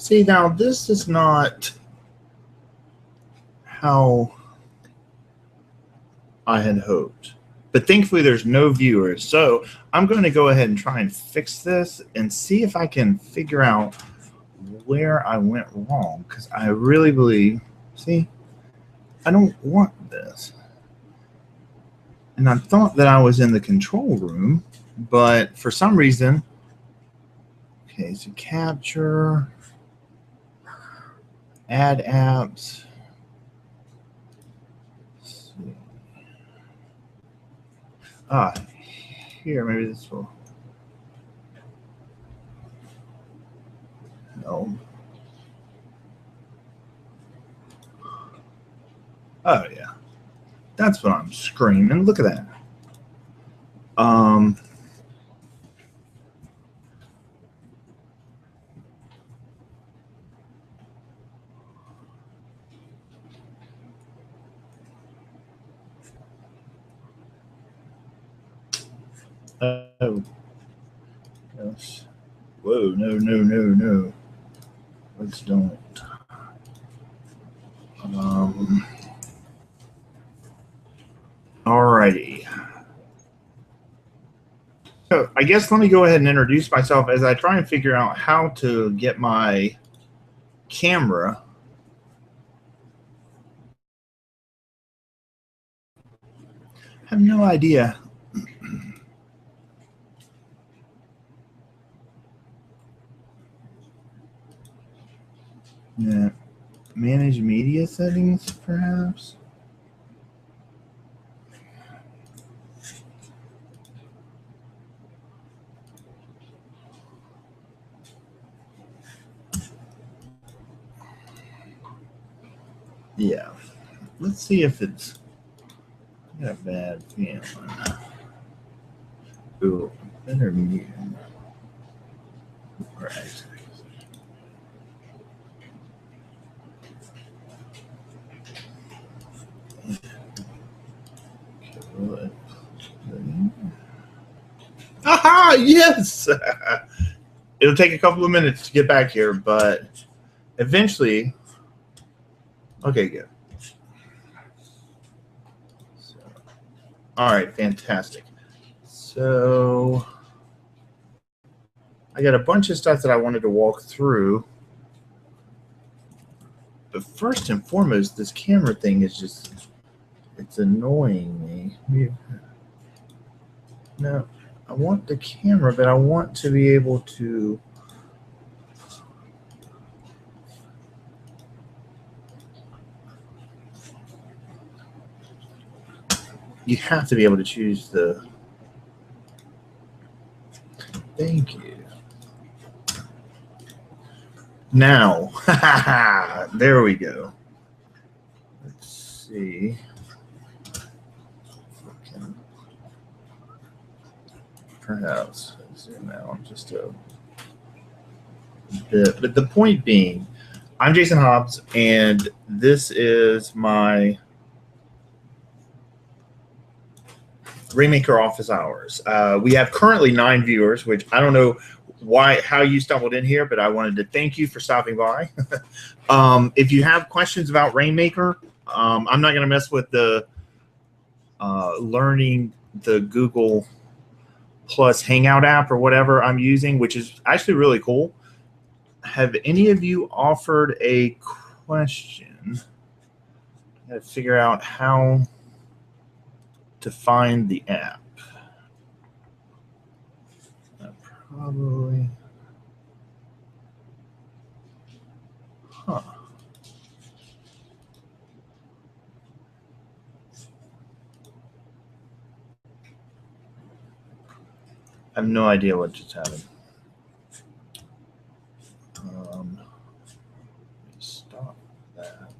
See, now this is not how I had hoped. But thankfully there's no viewers. So I'm going to go ahead and try and fix this and see if I can figure out where I went wrong. Because I really believe, see, I don't want this. And I thought that I was in the control room, but for some reason, okay, so capture, add apps. Here, maybe this will. No. Oh, yeah. That's what I'm screaming. Look at that. Oh. Yes. Whoa, no. Let's don't. Alrighty. So I guess let me go ahead and introduce myself as I try and figure out how to get my camera I have no idea. Yeah. Manage media settings, perhaps? Yeah. Let's see if it's got a bad feeling. Ooh, better mute. Right. Aha! Yes! It'll take a couple of minutes to get back here, but eventually. Okay, good. So, all right, fantastic. So I got a bunch of stuff that I wanted to walk through. But first and foremost, this camera thing is just, it's annoying me. No, I want the camera, but I want to be able to. You have to be able to choose the. Thank you. Now, there we go. Let's see. Perhaps zoom out just a bit. But the point being, I'm Jason Hobbs, and this is my Rainmaker office hours. We have currently 9 viewers, which I don't know how you stumbled in here, but I wanted to thank you for stopping by. If you have questions about Rainmaker, I'm not going to mess with the learning the Google Plus Hangout app or whatever I'm using, which is actually really cool. Have any of you offered a question? I got to figure out how to find the app. Probably. Huh. I have no idea what just happened. Stop that.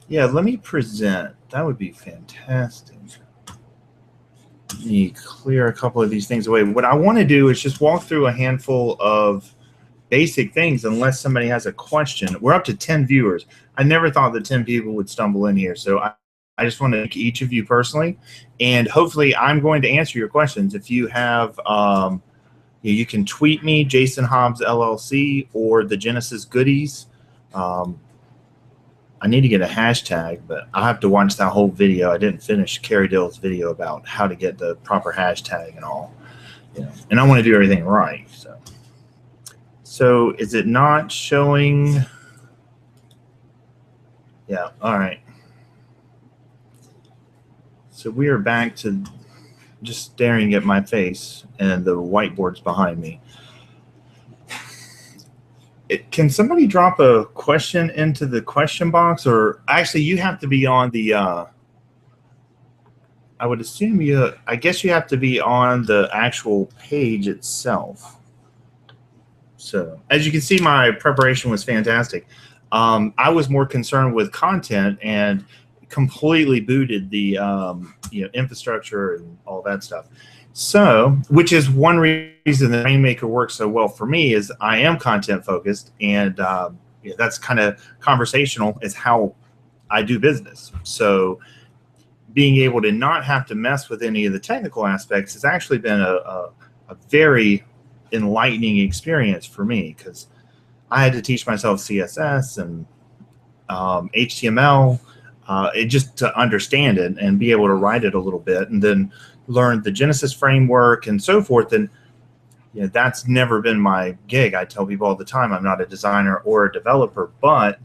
Yeah, let me present. That would be fantastic. Let me clear a couple of these things away. What I want to do is just walk through a handful of basic things unless somebody has a question. We're up to 10 viewers. I never thought that 10 people would stumble in here, so I just want to thank each of you personally, and hopefully I'm going to answer your questions. If you have, you can tweet me, Jason Hobbs LLC, or the Genesis Goodies. I need to get a hashtag, but I have to watch that whole video. I didn't finish Carrie Dils' video about how to get the proper hashtag and all, and I want to do everything right. So is it not showing? Yeah. All right. So we are back to just staring at my face and the whiteboard's behind me. Can somebody drop a question into the question box? Or actually, you have to be on the, I would assume I guess you have to be on the actual page itself. So as you can see, my preparation was fantastic. I was more concerned with content and completely booted the infrastructure and all that stuff. So, which is one reason the Rainmaker works so well for me, is I am content focused, and that's kind of conversational is how I do business. So being able to not have to mess with any of the technical aspects has actually been a very enlightening experience for me, because I had to teach myself CSS and HTML, just to understand it and be able to write it a little bit, and then learn the Genesis framework and so forth. And that's never been my gig. I tell people all the time I'm not a designer or a developer, but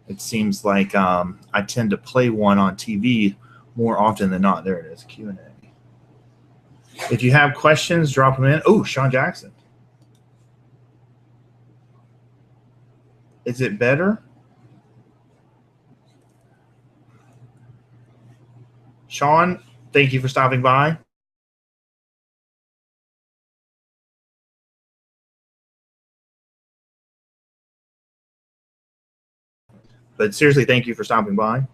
it seems like I tend to play one on TV more often than not. There it is, Q&A. If you have questions, drop them in. Oh, Sean Jackson. Is it better? Sean, thank you for stopping by. But seriously, thank you for stopping by.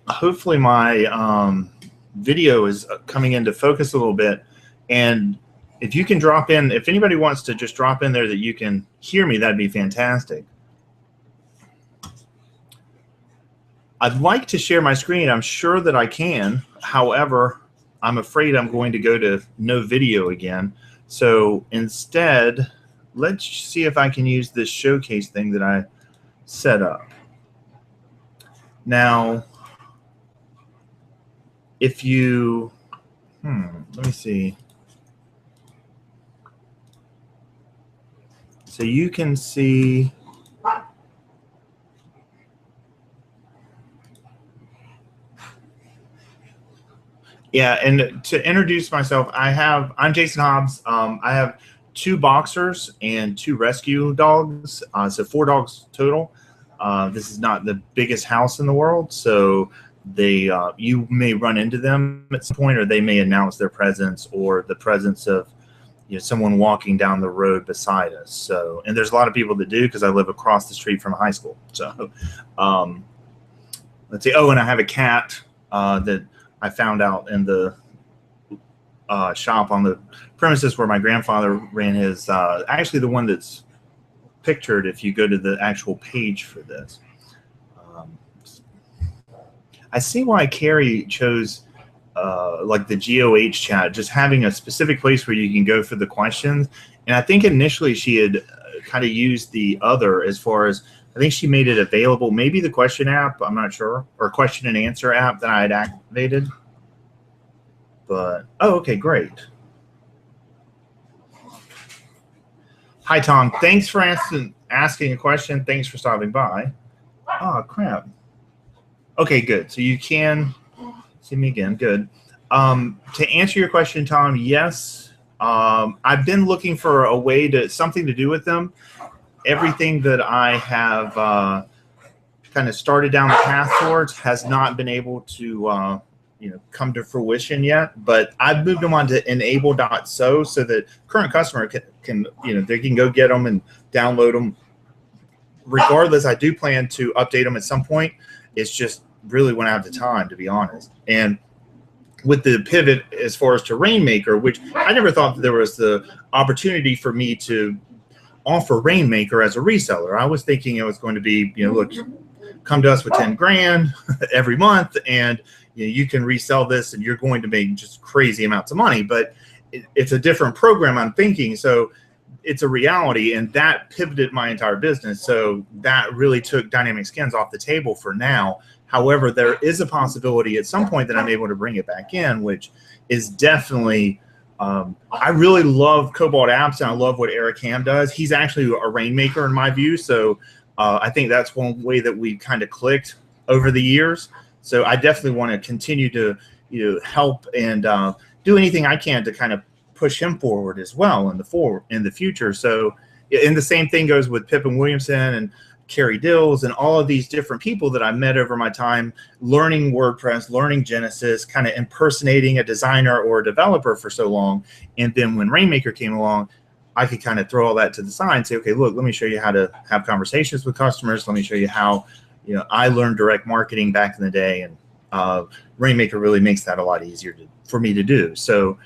Hopefully my video is coming into focus a little bit. And if you can drop in, if anybody wants to just drop in there that you can hear me, that'd be fantastic. I'd like to share my screen. I'm sure that I can. However, I'm afraid I'm going to go to no video again. So instead, let's see if I can use this showcase thing that I set up. Now, if you, let me see. So you can see, yeah, and to introduce myself, I'm Jason Hobbs. I have 2 boxers and 2 rescue dogs, so 4 dogs total. This is not the biggest house in the world, so they you may run into them at some point, or they may announce their presence or the presence of someone walking down the road beside us. So, and there's a lot of people that do, because I live across the street from a high school. So let's see. Oh, and I have a cat that I found out in the shop on the premises where my grandfather ran his, actually the one that's pictured if you go to the actual page for this. I see why Carrie chose like the GOH chat, just having a specific place where you can go for the questions. And I think initially she had kind of used the other, as far as, I think she made it available, maybe the question app, I'm not sure, or question and answer app that I had activated. But, oh, okay, great. Hi, Tom. Thanks for asking a question. Thanks for stopping by. Oh, crap. Okay, good. So you can see me again. Good. To answer your question, Tom, yes. I've been looking for a way to, something to do with them. Everything that I have kind of started down the path towards has not been able to come to fruition yet, but I've moved them onto enable.so so that current customer can they can go get them and download them. Regardless, I do plan to update them at some point. It's just really when I have the time, to be honest. And with the pivot as far as to Rainmaker, which I never thought that there was the opportunity for me to offer Rainmaker as a reseller. I was thinking it was going to be, look, come to us with 10 grand every month, and you can resell this, and you're going to make just crazy amounts of money. But it's a different program I'm thinking. So it's a reality, and that pivoted my entire business. So that really took dynamic skins off the table for now. However, there is a possibility at some point that I'm able to bring it back in, which is definitely, I really love Cobalt Apps, and I love what Eric Ham does. He's actually a Rainmaker in my view. So I think that's one way that we kind of clicked over the years. So I definitely want to continue to help and do anything I can to kind of push him forward as well in the future. So, and the same thing goes with Pippin Williamson and Carrie Dils and all of these different people that I met over my time learning WordPress, learning Genesis, kind of impersonating a designer or a developer for so long. And then when Rainmaker came along, I could kind of throw all that to the side and say, okay, look, let me show you how to have conversations with customers. Let me show you how, I learned direct marketing back in the day, and Rainmaker really makes that a lot easier for me to do. So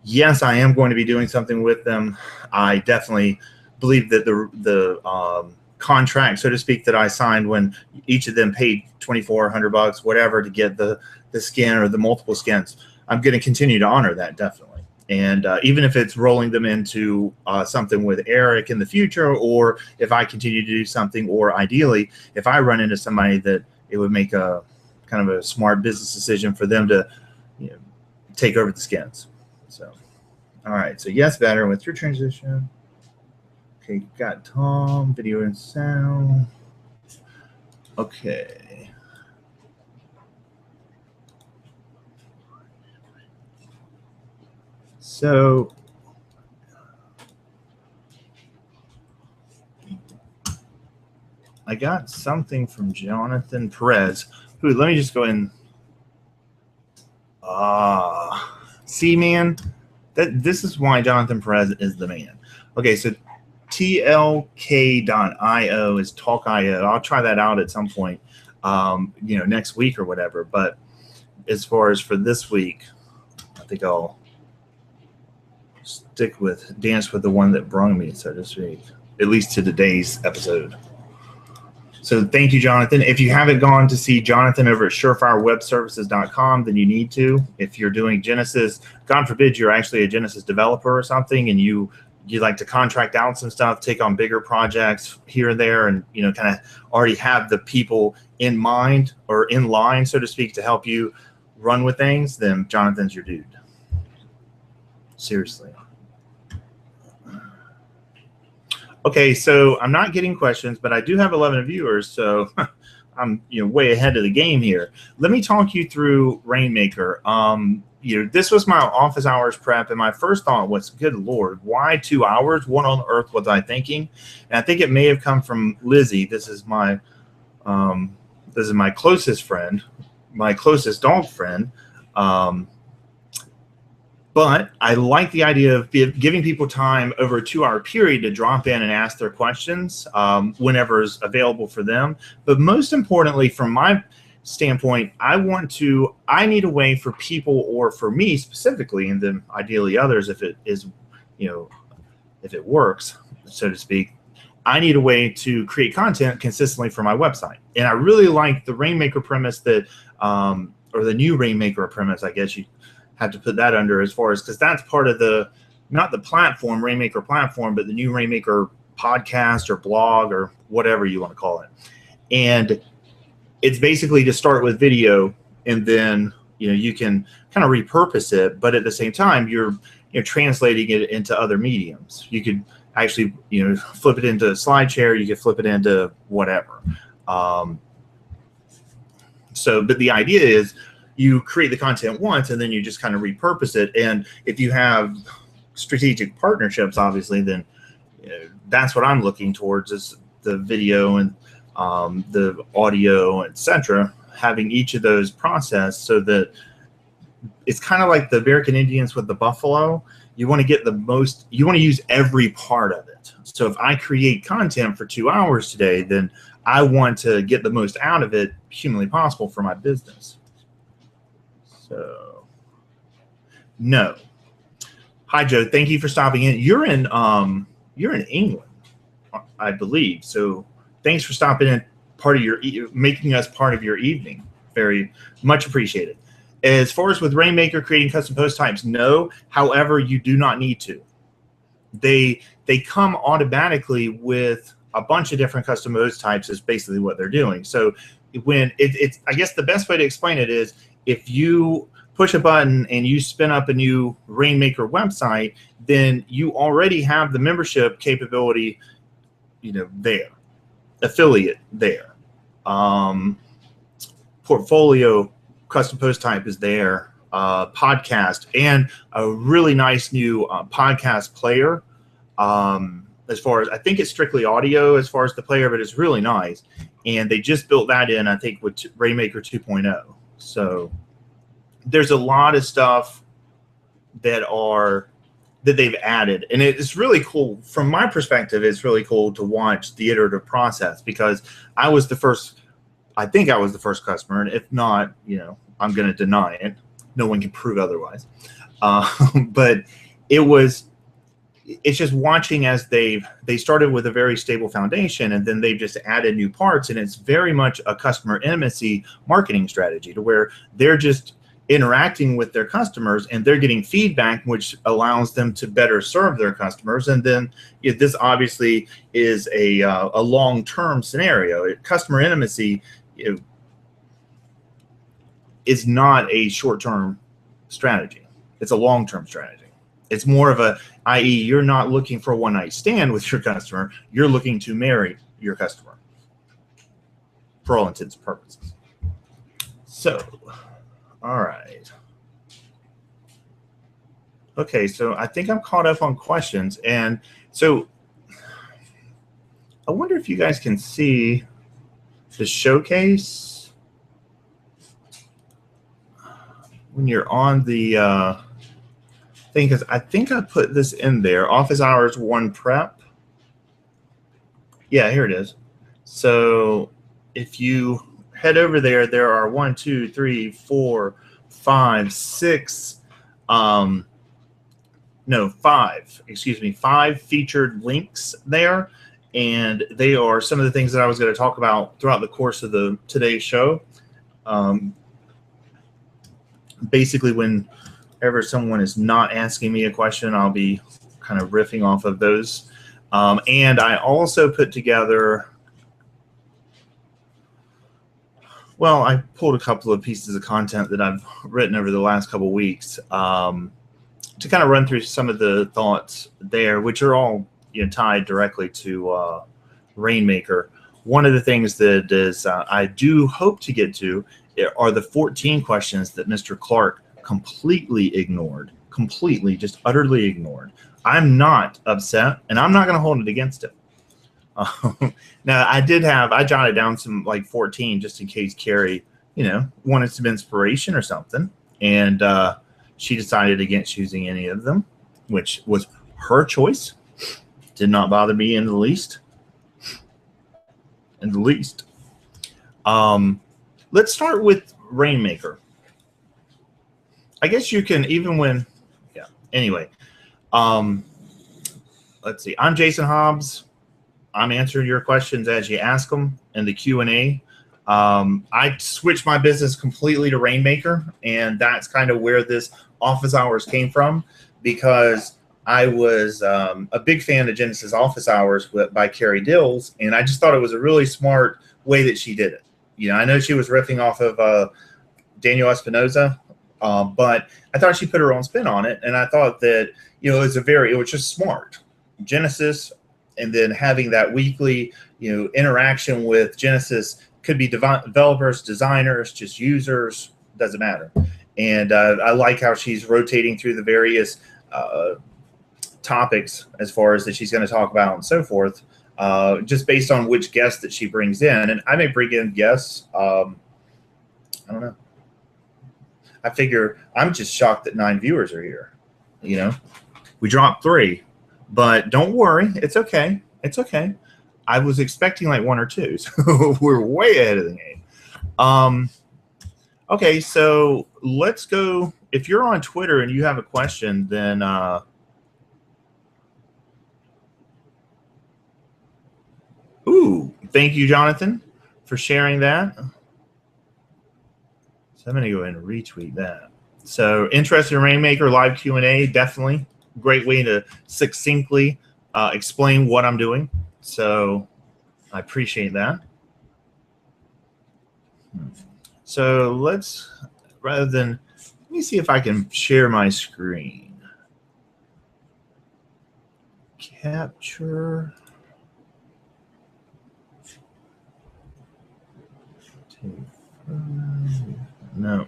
yes, I am going to be doing something with them. I definitely believe that the contract, so to speak, that I signed when each of them paid $2,400, whatever, to get the skin or the multiple skins, I'm going to continue to honor that, definitely. And even if it's rolling them into something with Eric in the future, or if I continue to do something, or ideally, if I run into somebody that it would make a kind of a smart business decision for them to take over the skins. So, all right. So yes, better with your transition. Okay, got Tom, video and sound. Okay. So I got something from Jonathan Perez, who, let me just go in. See, man, this is why Jonathan Perez is the man. Okay, so tlk.io is talk.io. I'll try that out at some point, next week or whatever. But as far as for this week, I think I'll dance with the one that brung me, so to speak, at least to today's episode. So thank you, Jonathan. If you haven't gone to see Jonathan over at surefirewebservices.com, then you need to. If you're doing Genesis, God forbid you're actually a Genesis developer or something, and you like to contract out some stuff, take on bigger projects here and there, and kind of already have the people in mind or in line, so to speak, to help you run with things, then Jonathan's your dude. Seriously. Okay, so I'm not getting questions, but I do have 11 viewers, so I'm way ahead of the game here. Let me talk you through Rainmaker. This was my office hours prep, and my first thought was, good Lord, why 2 hours? What on earth was I thinking? And I think it may have come from Lizzie. This is my closest friend, my closest dog friend. But I like the idea of giving people time over a 2-hour period to drop in and ask their questions whenever is available for them. But most importantly, from my standpoint, I need a way for people, or for me specifically, and then ideally others, if it is, if it works, so to speak, I need a way to create content consistently for my website. And I really like the Rainmaker premise that, or the new Rainmaker premise, I guess you have to put that under, as far as, because that's part of not the platform, Rainmaker platform, but the new Rainmaker podcast or blog or whatever you want to call it. And it's basically to start with video, and then you can kind of repurpose it, but at the same time you're translating it into other mediums. You could actually flip it into SlideShare, you could flip it into whatever. But the idea is, you create the content once, and then you just kind of repurpose it. And if you have strategic partnerships, obviously, then that's what I'm looking towards, is the video and the audio, etc. Having each of those processed so that it's kind of like the American Indians with the buffalo. You want to get the most, you want to use every part of it. So if I create content for 2 hours today, then I want to get the most out of it humanly possible for my business. So, no. Hi, Joe. Thank you for stopping in. You're in England, I believe. So, thanks for stopping in. making us part of your evening. Very much appreciated. As far as with Rainmaker creating custom post types, no. However, you do not need to. They come automatically with a bunch of different custom post types is basically what they're doing. So when it's, I guess the best way to explain it is if you push a button and you spin up a new Rainmaker website, then you already have the membership capability, there, affiliate there, portfolio custom post type is there, podcast, and a really nice new podcast player. As far as I think it's strictly audio as far as the player, but it's really nice. And they just built that in, I think, with Rainmaker 2.0. So there's a lot of stuff that they've added. And it's really cool. From my perspective, it's really cool to watch the iterative process because I think I was the first customer. And if not, I'm going to deny it. No one can prove otherwise. But it's just watching as they started with a very stable foundation and then they've just added new parts, and it's very much a customer intimacy marketing strategy to where they're just interacting with their customers and they're getting feedback, which allows them to better serve their customers. And then this obviously is a long-term scenario. Customer intimacy is not a short-term strategy. It's a long-term strategy. It's more of i.e., you're not looking for a one-night stand with your customer. You're looking to marry your customer for all intents and purposes. So, all right. Okay, so I think I'm caught up on questions. And so I wonder if you guys can see the showcase when you're on the thing, because I think I put this in there. Office hours 1 prep. Yeah, here it is. So if you head over there, there are 5 featured links there. And they are some of the things that I was going to talk about throughout the course of today's show. Basically, whenever someone is not asking me a question, I'll be kind of riffing off of those. And I also put together, well, I pulled a couple of pieces of content that I've written over the last couple of weeks to kind of run through some of the thoughts there, which are all tied directly to Rainmaker. One of the things that is I do hope to get to are the 14 questions that Mr. Clark completely ignored, just utterly ignored. I'm not upset, and I'm not going to hold it against him. Now, I jotted down some 14 just in case Carrie, wanted some inspiration or something, and she decided against using any of them, which was her choice. Did not bother me in the least. Let's start with Rainmaker. I guess you can anyway. Let's see. I'm Jason Hobbs. I'm answering your questions as you ask them in the Q&A. I switched my business completely to Rainmaker, and that's kind of where this office hours came from, because I was a big fan of Genesis Office Hours by Carrie Dils, and I just thought it was a really smart way that she did it. I know she was riffing off of Daniel Espinoza, but I thought she put her own spin on it, and I thought that it was just smart. Genesis, and then having that weekly interaction with Genesis, could be developers, designers, just users, doesn't matter. And I like how she's rotating through the various topics as far as that she's going to talk about and so forth, just based on which guests that she brings in. And I may bring in guests. I don't know. I figure I'm just shocked that 9 viewers are here. We dropped 3, but don't worry. It's okay. It's okay. I was expecting 1 or 2, so we're way ahead of the game. Okay, so let's go. If you're on Twitter and you have a question, then thank you, Jonathan. for sharing that. So I'm going to go ahead and retweet that. So interested in Rainmaker live Q&A, definitely great way to succinctly explain what I'm doing. So I appreciate that. So let's, rather than, let me see if I can share my screen. Capture. No.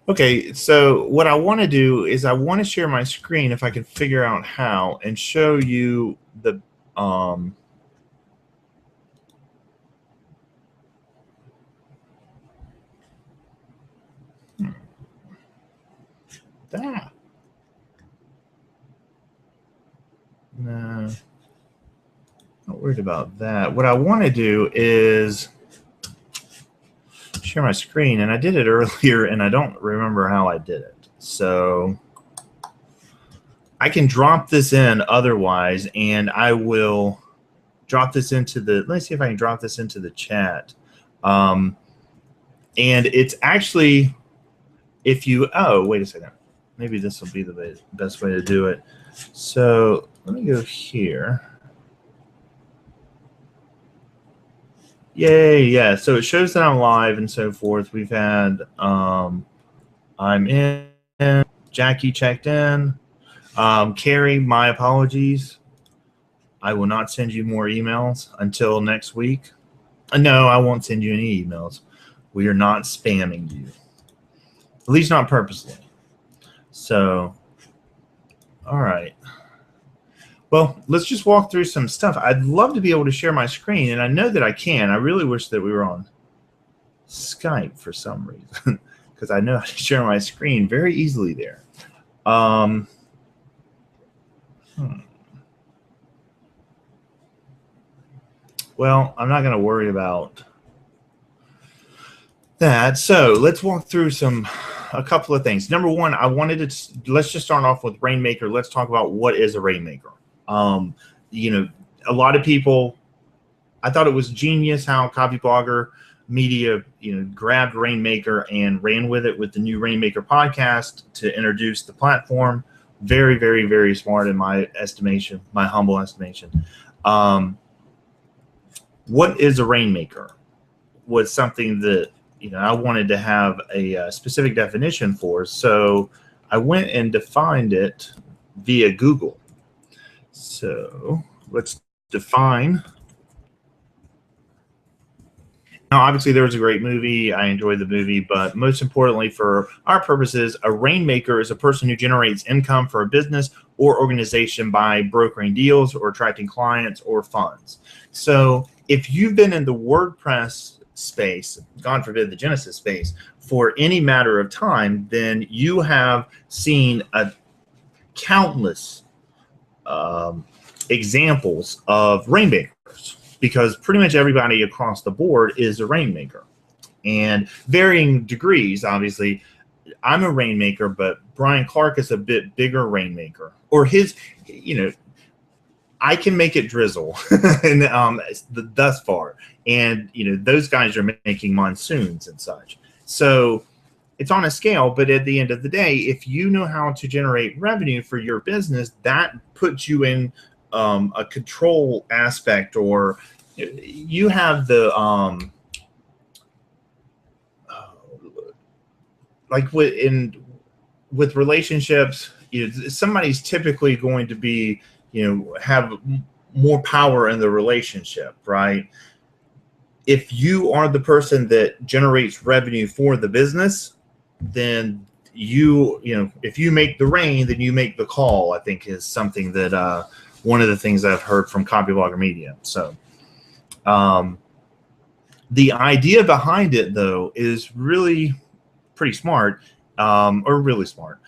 Okay, so what I want to do is I want to share my screen if I can figure out how and show you the that. No, not worried about that. What I want to do is share my screen, and I did it earlier, and I don't remember how I did it. So I can drop this in otherwise, and I will drop this into the, let me see if I can drop this into the chat. And it's actually, if you, oh, wait a second. Maybe this will be the best way to do it. So let me go here. Yay, yeah. So it shows that I'm live and so forth. We've had, I'm in, Jackie checked in. Carrie, my apologies. I will not send you more emails until next week. No, I won't send you any emails. We are not spamming you, at least not purposely. So, all right. Well, let's just walk through some stuff. I'd love to be able to share my screen, and I know that I can. I really wish that we were on Skype for some reason, because I know how to share my screen very easily there. Well, I'm not going to worry about that. So let's walk through a couple of things. Number one, I wanted to, let's just start off with Rainmaker. Let's talk about what is a Rainmaker. You know, a lot of people, I thought it was genius how Copyblogger Media, you know, grabbed Rainmaker and ran with it with the new Rainmaker podcast to introduce the platform. Very, very, very smart in my estimation, my humble estimation. What is a Rainmaker was something that, you know, I wanted to have a specific definition for. So I went and defined it via Google. So let's define. Now, obviously, there was a great movie. I enjoyed the movie, but most importantly, for our purposes, a Rainmaker is a person who generates income for a business or organization by brokering deals or attracting clients or funds. So if you've been in the WordPress space, God forbid the Genesis space, for any matter of time, then you have seen countless examples of Rainmakers, because pretty much everybody across the board is a Rainmaker. And varying degrees, obviously. I'm a Rainmaker, but Brian Clark is a bit bigger Rainmaker. Or his, you know, I can make it drizzle and thus far. And, you know, those guys are making monsoons and such. So it's on a scale, but at the end of the day, if you know how to generate revenue for your business, that puts you in a control aspect, or you have the like with relationships, you know, somebody's typically going to be, you know, have more power in the relationship, right? If you are the person that generates revenue for the business, then you know, if you make the rain, then you make the call, I think is something that one of the things I've heard from Copyblogger Media. So the idea behind it, though, is really pretty smart, or really smart.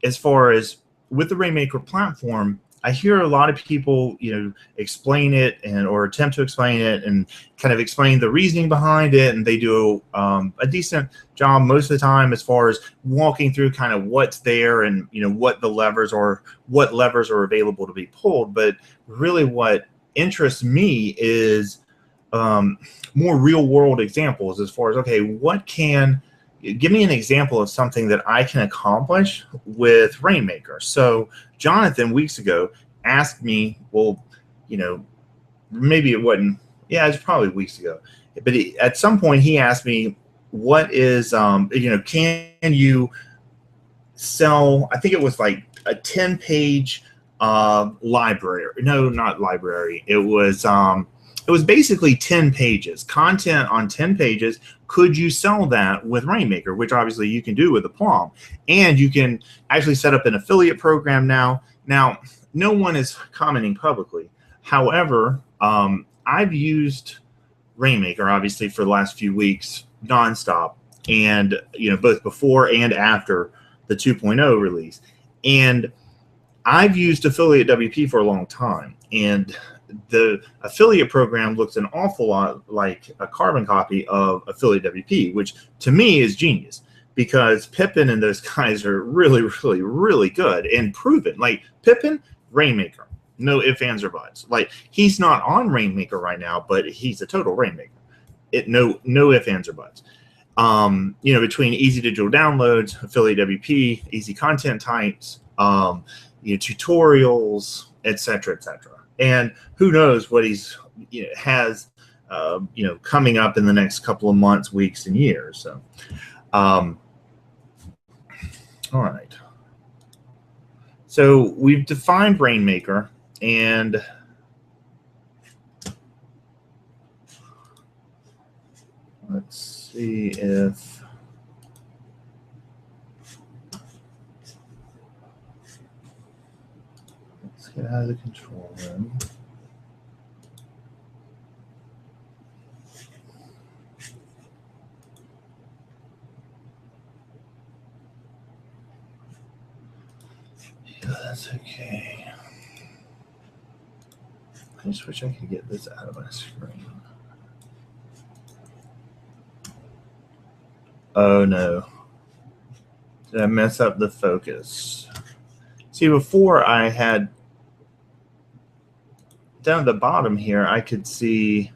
As far as with the Rainmaker platform, I hear a lot of people, you know, explain it or attempt to explain it and kind of explain the reasoning behind it, and they do a decent job most of the time as far as walking through kind of what's there and, you know, what levers are available to be pulled. But really, what interests me is more real world examples as far as, okay, give me an example of something that I can accomplish with Rainmaker. So Jonathan weeks ago asked me, well, maybe it wasn't, yeah, it's probably weeks ago, but at some point he asked me, what is, can you sell, I think it was like a 10-page library. No, not library. It was basically 10 pages, content on 10 pages. Could you sell that with Rainmaker, which obviously you can do with Aplomb, and you can actually set up an affiliate program now. Now, no one is commenting publicly. However, I've used Rainmaker obviously for the last few weeks nonstop, and both before and after the 2.0 release, and I've used affiliate WP for a long time, and the affiliate program looks an awful lot like a carbon copy of affiliate WP, which to me is genius, because Pippin and those guys are really, really, really good and proven. Like Pippin, Rainmaker, no ifs, ands, or buts. Like he's not on Rainmaker right now, but he's a total Rainmaker. No ifs, ands, or buts. Between easy digital downloads, affiliate WP, easy content types, tutorials, etc., etc. And who knows what he's has coming up in the next couple of months, weeks, and years. So, all right. So we've defined Rainmaker, and let's see if let's get out of the control room. Yeah, that's okay. I just wish I could get this out of my screen. Oh no. Did I mess up the focus? See, before I had down at the bottom here, I could see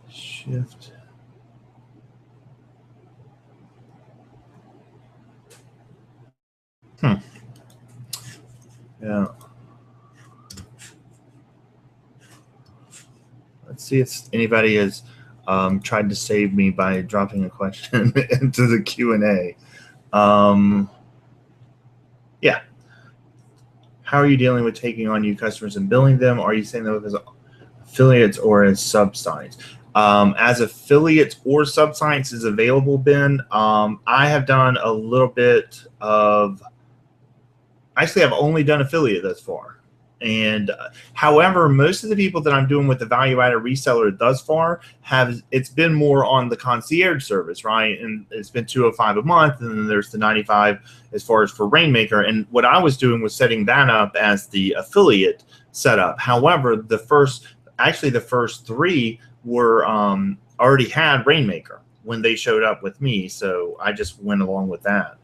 shift. Yeah. Let's see if anybody has tried to save me by dropping a question into the Q&A. Yeah. How are you dealing with taking on new customers and billing them? Are you saying them as affiliates or as sub-sites? As affiliates or sub-sites is available, Ben. I have done a little bit of, actually I've only done affiliate thus far. And however, most of the people that I'm doing with the value-added reseller thus far it's been more on the concierge service, right? And it's been $205 a month, and then there's the $95 as far as for Rainmaker. And what I was doing was setting that up as the affiliate setup. However, the first three were already had Rainmaker when they showed up with me, so I just went along with that.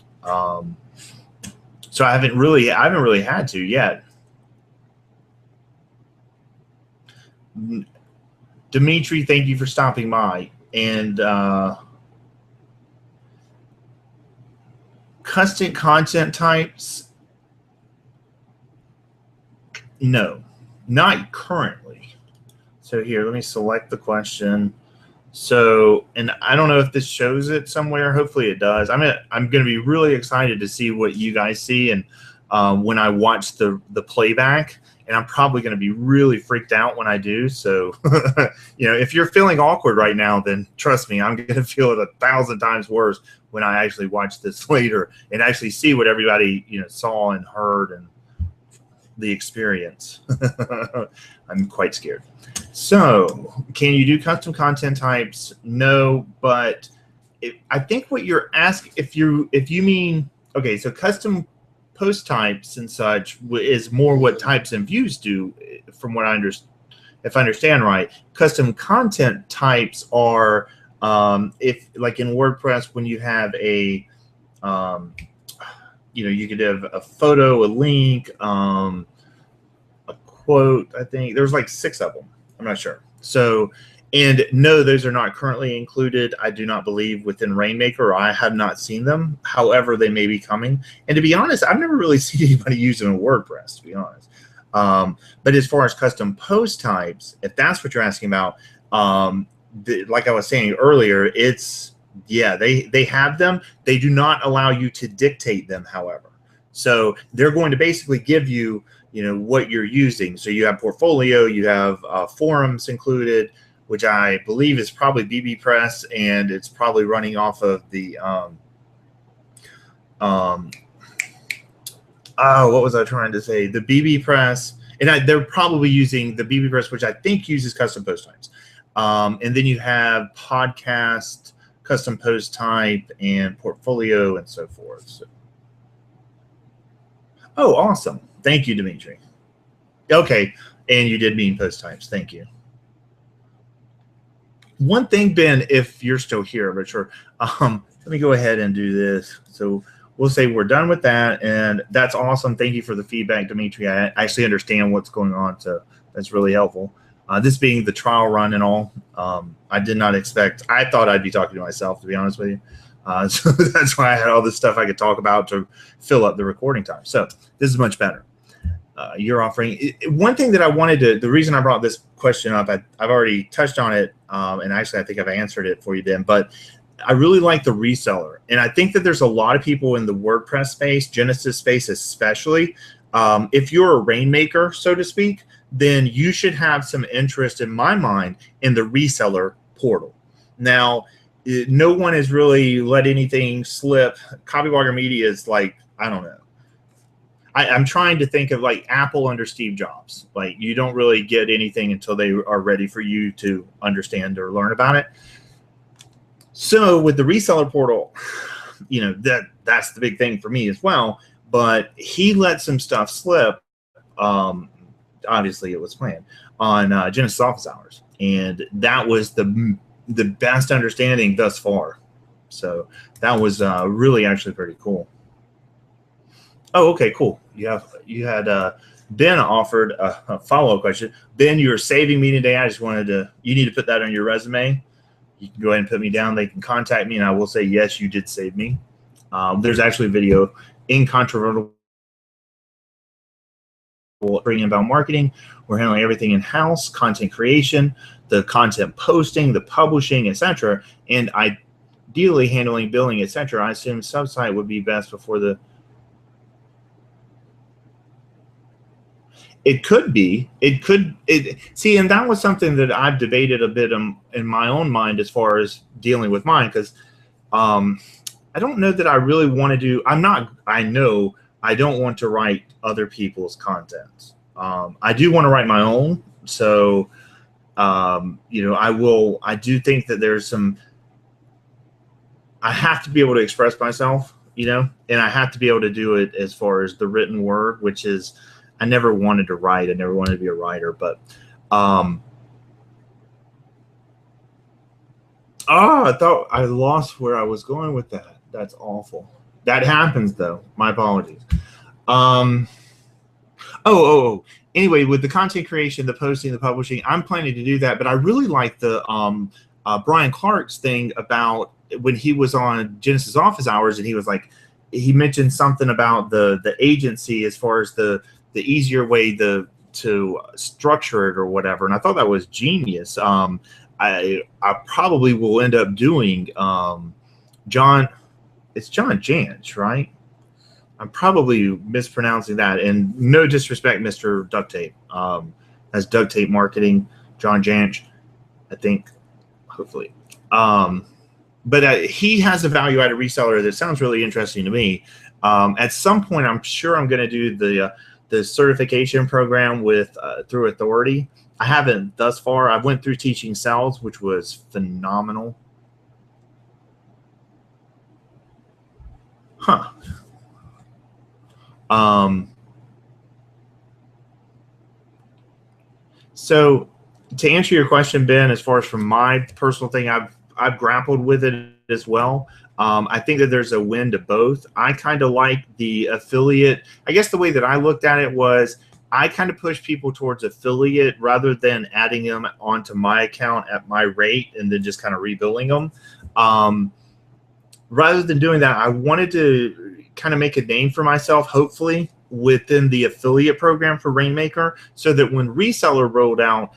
So I haven't really had to yet. Dimitri, thank you for stopping by. And custom content types, no, not currently. So here, let me select the question. So, and I don't know if this shows it somewhere. Hopefully it does. I'm going to be really excited to see what you guys see, and when I watch the playback. And I'm probably going to be really freaked out when I do. So, if you're feeling awkward right now, then trust me, I'm going to feel it 1,000 times worse when I actually watch this later and actually see what everybody, saw and heard and the experience. I'm quite scared. So, can you do custom content types? No, but I think what you're asking, if you mean, okay, so custom post types and such is more what types and views do, from what I understand. If I understand right, custom content types are if, like in WordPress, when you have a you could have a photo, a link, a quote. I think there was like 6 of them. I'm not sure. So, and no, those are not currently included. I do not believe within Rainmaker. I have not seen them. However, they may be coming. And to be honest, I've never really seen anybody use them in WordPress, to be honest. But as far as custom post types, if that's what you're asking about, like I was saying earlier, it's, yeah, they have them. They do not allow you to dictate them, however. So they're going to basically give you, you know, what you're using. So you have portfolio, you have forums included, which I believe is probably BBPress, and it's probably running off of the what was I trying to say? The BBPress, and they're probably using the BBPress, which I think uses custom post types. And then you have podcast, custom post type, and portfolio, and so forth. So. Oh, awesome. Thank you, Dimitri. Okay, and you did mean post types. Thank you. One thing, Ben, if you're still here, but sure, let me go ahead and do this. So we'll say we're done with that, and that's awesome. Thank you for the feedback, Dimitri. I actually understand what's going on, so that's really helpful. This being the trial run and all, I did not expect. I thought I'd be talking to myself, to be honest with you. So that's why I had all this stuff I could talk about to fill up the recording time. So this is much better. You're offering one thing that I wanted to. The reason I brought this question up, I've already touched on it, and actually I think I've answered it for you, Dan. But I really like the reseller, and I think that there's a lot of people in the WordPress space, Genesis space especially. If you're a Rainmaker, so to speak, then you should have some interest, in my mind, in the reseller portal. Now, no one has really let anything slip. Copywalker Media is like, I don't know. I'm trying to think of like Apple under Steve Jobs. Like, you don't really get anything until they are ready for you to understand or learn about it. So with the reseller portal, you know, that's the big thing for me as well. But he let some stuff slip. Obviously, it was planned on Genesis Office Hours, and that was the best understanding thus far. So that was really actually pretty cool. Oh, okay, cool. You had Ben offered a follow-up question. Ben, you were saving me today. I just wanted to. You need to put that on your resume. You can go ahead and put me down. They can contact me, and I will say yes, you did save me. There's actually a video, incontrovertible. Bringing about marketing. We're handling everything in-house, content creation, the content posting, the publishing, etc., and ideally handling billing, etc. I assume subsite would be best before the. It could be. It could. See, and that was something that I've debated a bit in my own mind as far as dealing with mine, because I don't know that I really want to do. I know I don't want to write other people's content. I do want to write my own. So, you know, I do think that there's some. I have to be able to express myself, you know, and I have to be able to do it as far as the written word, which is. I never wanted to write. I never wanted to be a writer, but I thought I lost where I was going with that. That's awful. That happens though. My apologies. Anyway, with the content creation, the posting, the publishing, I'm planning to do that, but I really like the Brian Clark's thing about when he was on Genesis Office Hours, and he was like, he mentioned something about the agency as far as the easier way to structure it or whatever, and I thought that was genius. I probably will end up doing John. It's John Jantsch, right? I'm probably mispronouncing that, and no disrespect, Mr. Duct Tape. As Duct Tape Marketing, John Jantsch, I think, hopefully. But he has a value-added reseller that sounds really interesting to me. At some point, I'm sure I'm going to do the certification program with through Authority. I haven't thus far. I went through Teaching Sales, which was phenomenal. Huh. So to answer your question, Ben, as far as from my personal thing, I've grappled with it as well. I think that there's a win to both. I kind of like the affiliate. I guess the way that I looked at it was I kind of push people towards affiliate rather than adding them onto my account at my rate and then just kind of rebilling them. Rather than doing that, I wanted to kind of make a name for myself, hopefully, within the affiliate program for Rainmaker, so that when reseller rolled out,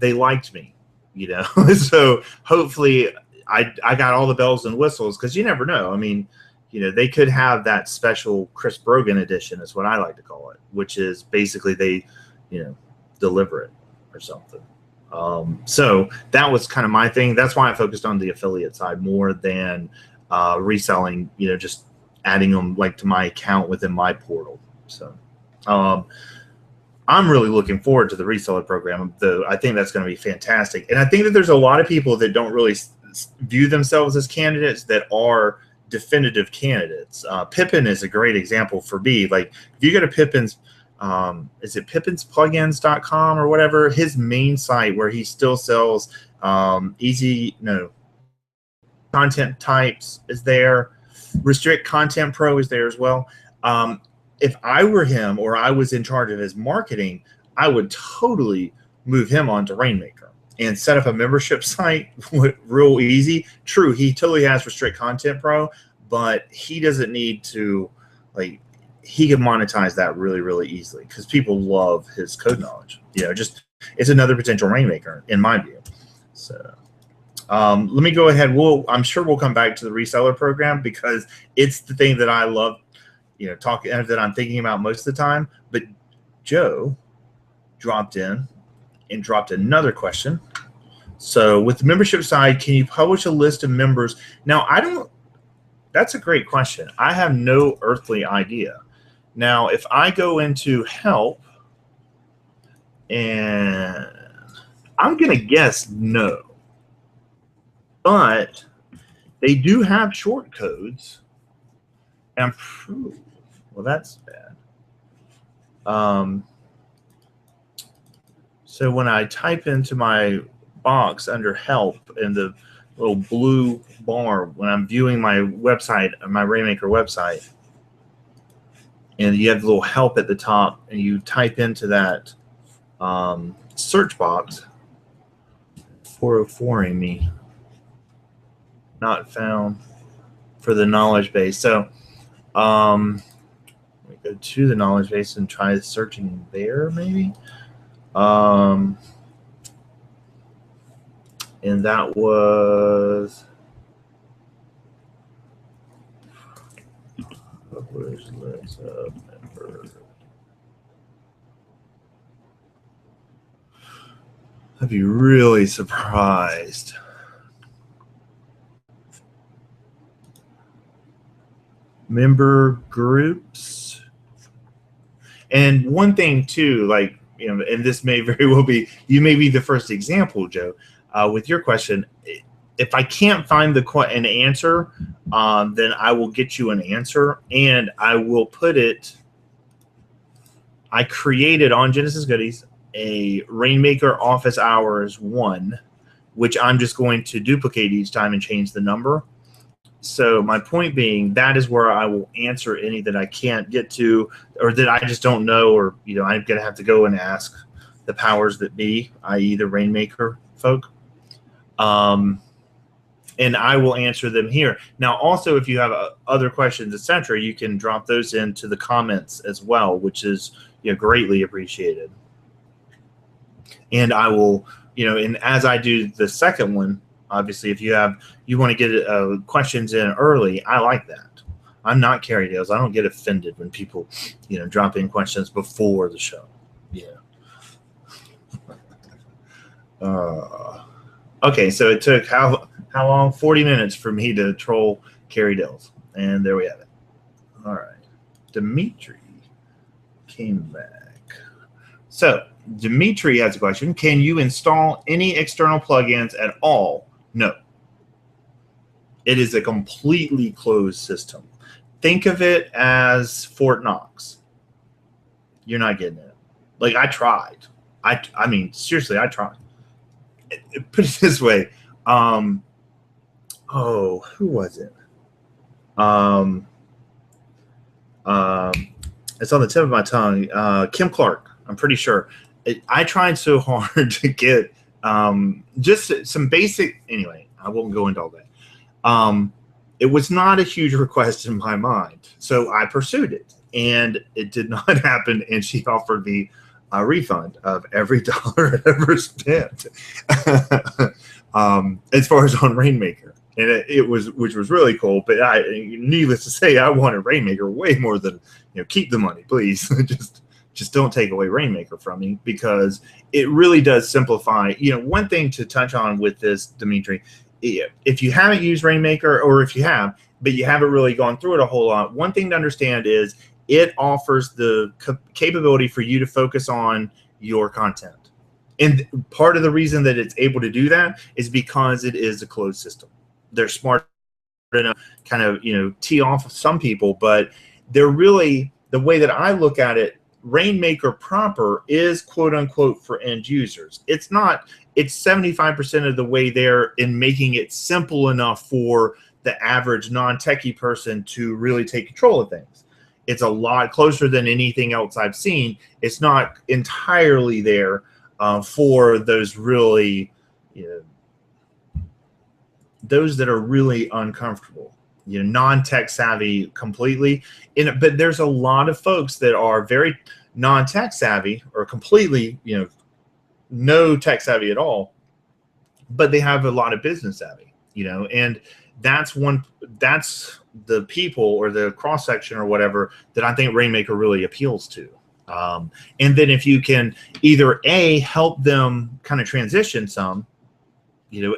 they liked me, you know. So hopefully I got all the bells and whistles, because you never know. I mean, you know, they could have that special Chris Brogan edition, is what I like to call it, which is basically they, you know, deliver it or something. So that was kind of my thing. That's why I focused on the affiliate side more than reselling, you know, just adding them like to my account within my portal. So I'm really looking forward to the reseller program, though. I think that's going to be fantastic. And I think that there's a lot of people that don't really view themselves as candidates that are definitive candidates. Pippin is a great example for me. Like, if you go to Pippin's, is it pippin'splugins.com or whatever, his main site where he still sells content types is there. Restrict Content Pro is there as well. If I were him, or I was in charge of his marketing, I would totally move him onto Rainmaker and set up a membership site real easy. True, he totally has Restrict Content Pro, but he doesn't need to, like, he can monetize that really, really easily, because people love his code knowledge. You know, just, it's another potential Rainmaker in my view. So let me go ahead. I'm sure we'll come back to the reseller program, because it's the thing that I love, you know, talking, that I'm thinking about most of the time. But Joe dropped in and dropped another question. So with the membership side, can you publish a list of members? Now, that's a great question. I have no earthly idea. Now, if I go into help, and I'm going to guess no, but they do have short codes. And well, that's bad. So when I type into my box under help in the little blue bar, when I'm viewing my website, my Rainmaker website, and you have the little help at the top, and you type into that search box, 404 me, not found for the knowledge base. So let me go to the knowledge base and try searching there, maybe. And that was published list of members. I'd be really surprised. Member groups. And one thing too, like, you know, and this may very well be, you may be the first example, Joe, with your question. If I can't find an answer, then I will get you an answer, and I will put it. I created on Genesis Goodies a Rainmaker Office Hours 1, which I'm just going to duplicate each time and change the number. So my point being, that is where I will answer any that I can't get to, or that I just don't know, or, you know, I'm going to have to go and ask the powers that be, i.e. the Rainmaker folk. And I will answer them here. Now, also, if you have other questions, etc., you can drop those into the comments as well, which is, you know, greatly appreciated. And I will, you know, and as I do the second one, obviously, if you want to get questions in early, I like that. I'm not Carrie Dils. I don't get offended when people, you know, drop in questions before the show. Yeah. Okay, so it took how long? 40 minutes for me to troll Carrie Dils, and there we have it. All right, Dimitri came back. So Dimitri has a question. Can you install any external plugins at all? No. It is a completely closed system. Think of it as Fort Knox. You're not getting it. Like, I tried. I mean, seriously, I tried. Put it this way. Who was it? It's on the tip of my tongue. Kim Clark, I'm pretty sure. I tried so hard to get just some basic. Anyway, I won't go into all that. It was not a huge request in my mind, so I pursued it, and it did not happen. And she offered me a refund of every dollar I ever spent, as far as on Rainmaker. And it was, which was really cool. But needless to say, I wanted Rainmaker way more than, keep the money, please. just don't take away Rainmaker from me, because it really does simplify. One thing to touch on with this, Dimitri, if you haven't used Rainmaker, or if you have, but you haven't really gone through it a whole lot, one thing to understand is it offers the capability for you to focus on your content. And part of the reason that it's able to do that is because it is a closed system. They're smart enough kind of, tee off some people, but they're really, the way that I look at it, Rainmaker proper is quote unquote for end users. It's not, it's 75% of the way there in making it simple enough for the average non-techie person to really take control of things. It's a lot closer than anything else I've seen. It's not entirely there for those really, those that are really uncomfortable, non-tech savvy completely. But there's a lot of folks that are very non-tech savvy, or completely, no tech savvy at all, but they have a lot of business savvy, and that's the people, or the cross section, or whatever, that I think Rainmaker really appeals to. And then if you can either help them kind of transition some,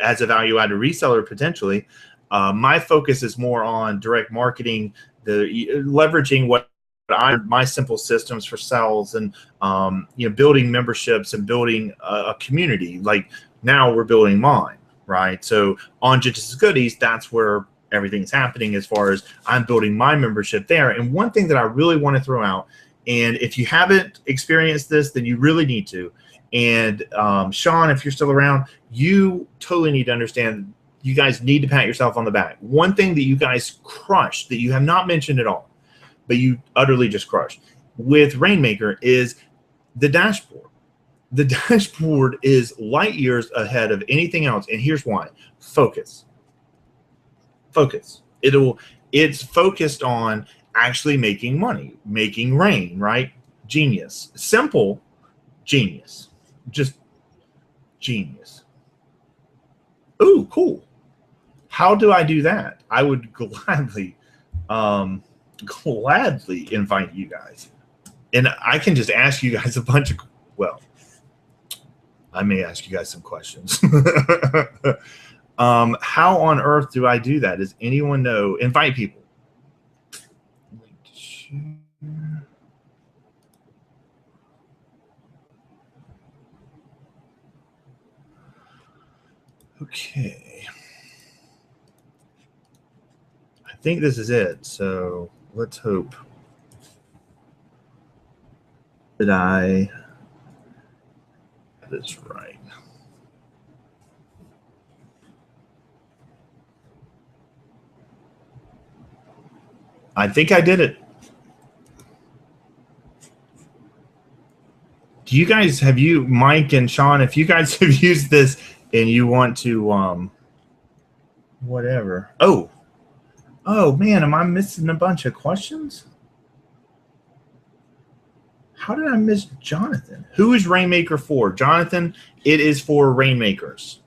as a value-added reseller potentially. My focus is more on direct marketing, leveraging my simple systems for sales, and building memberships and building a community. Like now we're building mine, right? So on Just As Goodies, that's where everything's happening as far as I'm building my membership there. And one thing that I really want to throw out, and if you haven't experienced this, then you really need to. And Sean, if you're still around, you totally need to understand, you guys need to pat yourself on the back. One thing that you guys crushed that you have not mentioned at all, but you utterly just crushed with Rainmaker, is the dashboard. The dashboard is light years ahead of anything else. And here's why. Focus. It's focused on actually making money, making rain, right? Genius. Simple, genius. Just genius. Ooh, cool. How do I do that? I would gladly invite you guys. And I can just ask you guys a bunch of, well, I may ask you guys some questions. How on earth do I do that? Does anyone know? Invite people. Okay. I think this is it. So let's hope that I have this right. I think I did it. Do you guys, have you, Mike and Sean, if you guys have used this and you want to, whatever. Oh man, am I missing a bunch of questions? How did I miss Jonathan? Who is Rainmaker for? Jonathan, it is for Rainmakers.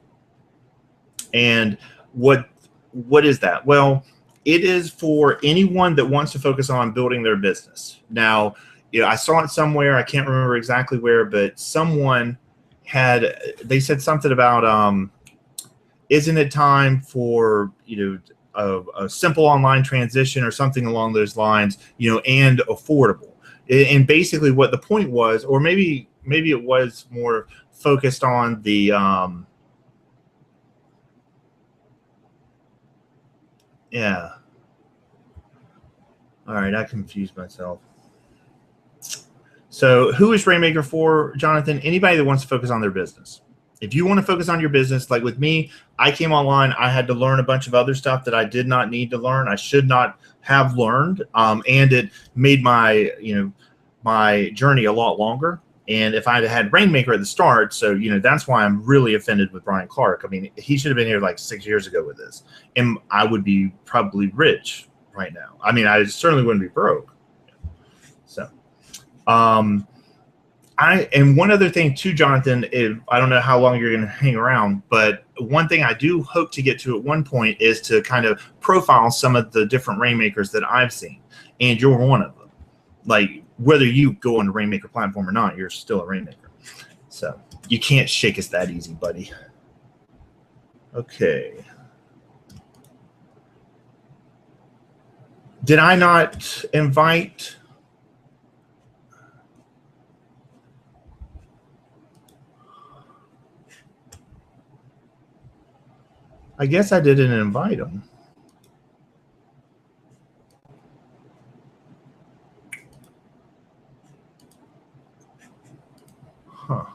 And what is that? Well, it is for anyone that wants to focus on building their business. Now, I saw it somewhere. I can't remember exactly where, but someone they said something about, isn't it time for, a simple online transition or something along those lines, and affordable. And basically what the point was, or maybe it was more focused on the, yeah. All right, I confused myself. So who is Rainmaker for, Jonathan? Anybody that wants to focus on their business. If you want to focus on your business, like with me, I came online, I had to learn a bunch of other stuff that I did not need to learn. I should not have learned. And it made my, my journey a lot longer. And if I'd had Rainmaker at the start, so, that's why I'm really offended with Brian Clark. I mean, he should have been here like 6 years ago with this. And I would be probably rich right now. I mean, I certainly wouldn't be broke. So, and one other thing too, Jonathan, I don't know how long you're going to hang around, but one thing I do hope to get to at one point is to kind of profile some of the different Rainmakers that I've seen. And you're one of them. Like, whether you go on the Rainmaker platform or not, you're still a Rainmaker. So you can't shake us that easy, buddy. Okay. Did I not invite? I guess I didn't invite him. Huh.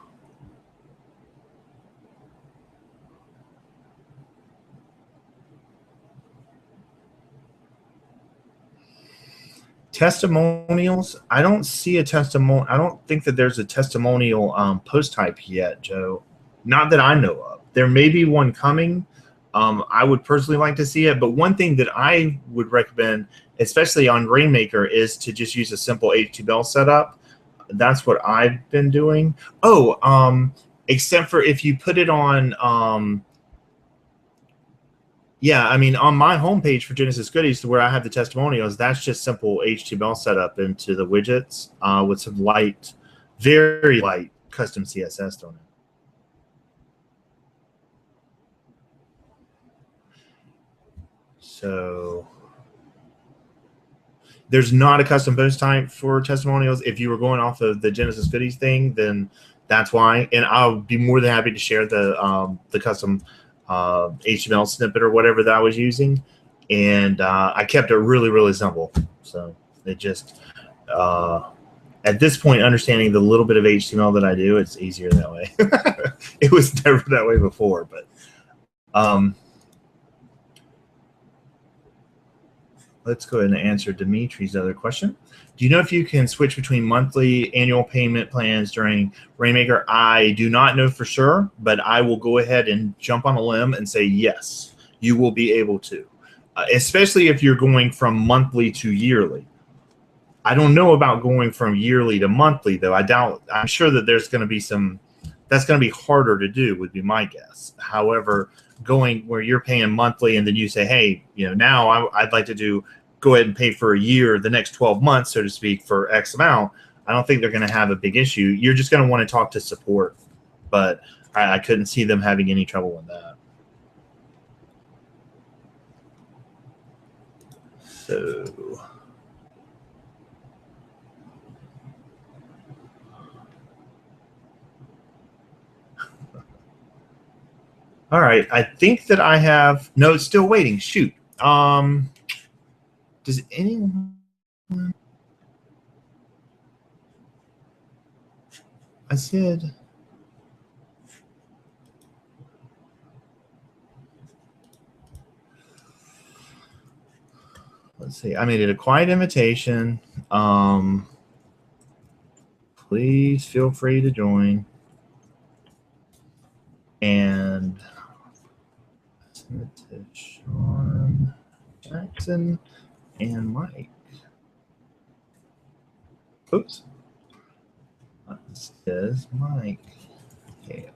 Testimonials. I don't see a testimonial. I don't think that there's a testimonial post type yet, Joe. Not that I know of. There may be one coming. I would personally like to see it. But one thing that I would recommend, especially on Rainmaker, is to just use a simple HTML setup. That's what I've been doing. Oh, except for if you put it on, yeah, I mean, on my homepage for Genesis Goodies, where I have the testimonials, that's just simple HTML setup into the widgets with some light, very light custom CSS on it. So there's not a custom post type for testimonials. If you were going off of the Genesis Goodies thing, then that's why. And I'll be more than happy to share the custom HTML snippet or whatever that I was using. And I kept it really, really simple. So it just, at this point, understanding the little bit of HTML that I do, it's easier that way. It was never that way before, but let's go ahead and answer Dimitri's other question. Do you know if you can switch between monthly, annual payment plans during Rainmaker? I do not know for sure, but I will go ahead and jump on a limb and say yes, you will be able to, especially if you're going from monthly to yearly. I don't know about going from yearly to monthly, though. I'm sure that there's going to be that's going to be harder to do, would be my guess. However, going where you're paying monthly and then you say, hey, now I'd like to go ahead and pay for a year, the next 12 months, so to speak, for X amount, I don't think they're going to have a big issue. You're just going to want to talk to support, but I couldn't see them having any trouble with that. So all right, I think that I have, no, it's still waiting. Shoot. Does anyone, I said, let's see, I made it a quiet invitation. Please feel free to join. And to Sean Jackson and Mike. Oops. This is Mike. Okay.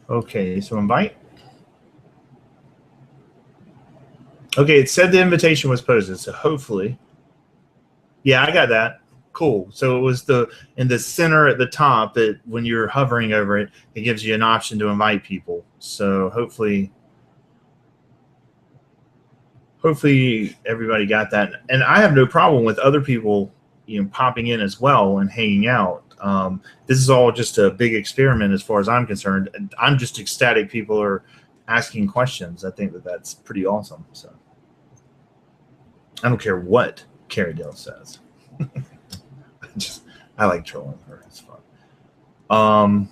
Okay, so invite. Okay, it said the invitation was posted, so hopefully. Yeah, I got that. Cool. So it was in the center at the top that when you're hovering over it, it gives you an option to invite people. So hopefully everybody got that. And I have no problem with other people, popping in as well and hanging out. This is all just a big experiment as far as I'm concerned. And I'm just ecstatic people are asking questions. I think that that's pretty awesome. So I don't care what Carrie Dils says. I like trolling her. It's fun.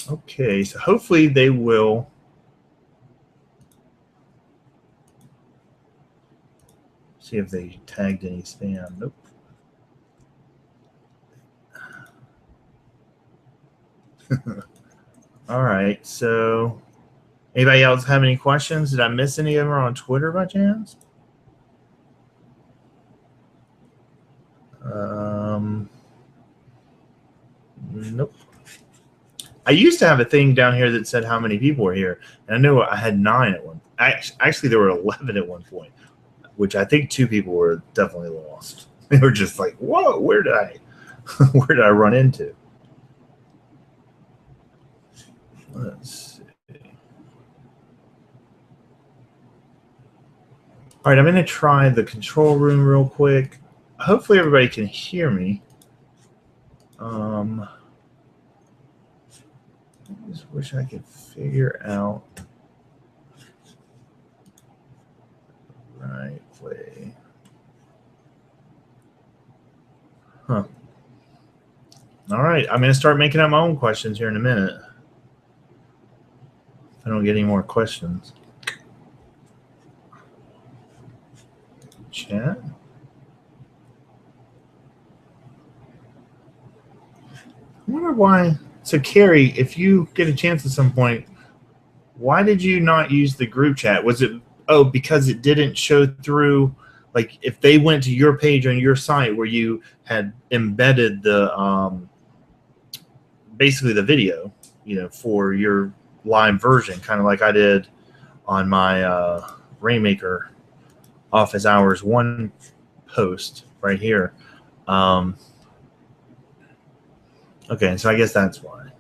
Okay, so hopefully they will. See if they tagged any spam. Nope. All right, so anybody else have any questions? Did I miss any of them on Twitter by chance? Nope. I used to have a thing down here that said how many people were here, and I knew I had 9 at one. Actually, there were 11 at one point, which I think 2 people were definitely lost. They were just like, "Whoa, where did I run into?" Let's see. All right, I'm going to try the control room real quick. Hopefully, everybody can hear me. I just wish I could figure out the right way. Huh. All right, I'm going to start making up my own questions here in a minute. If I don't get any more questions. Chat. I wonder why. So, Carrie, if you get a chance at some point, why did you not use the group chat? Was it, because it didn't show through, like if they went to your page on your site where you had embedded the, basically the video, for your live version, kind of like I did on my Rainmaker Office Hours 1 post right here. Okay, so I guess that's why.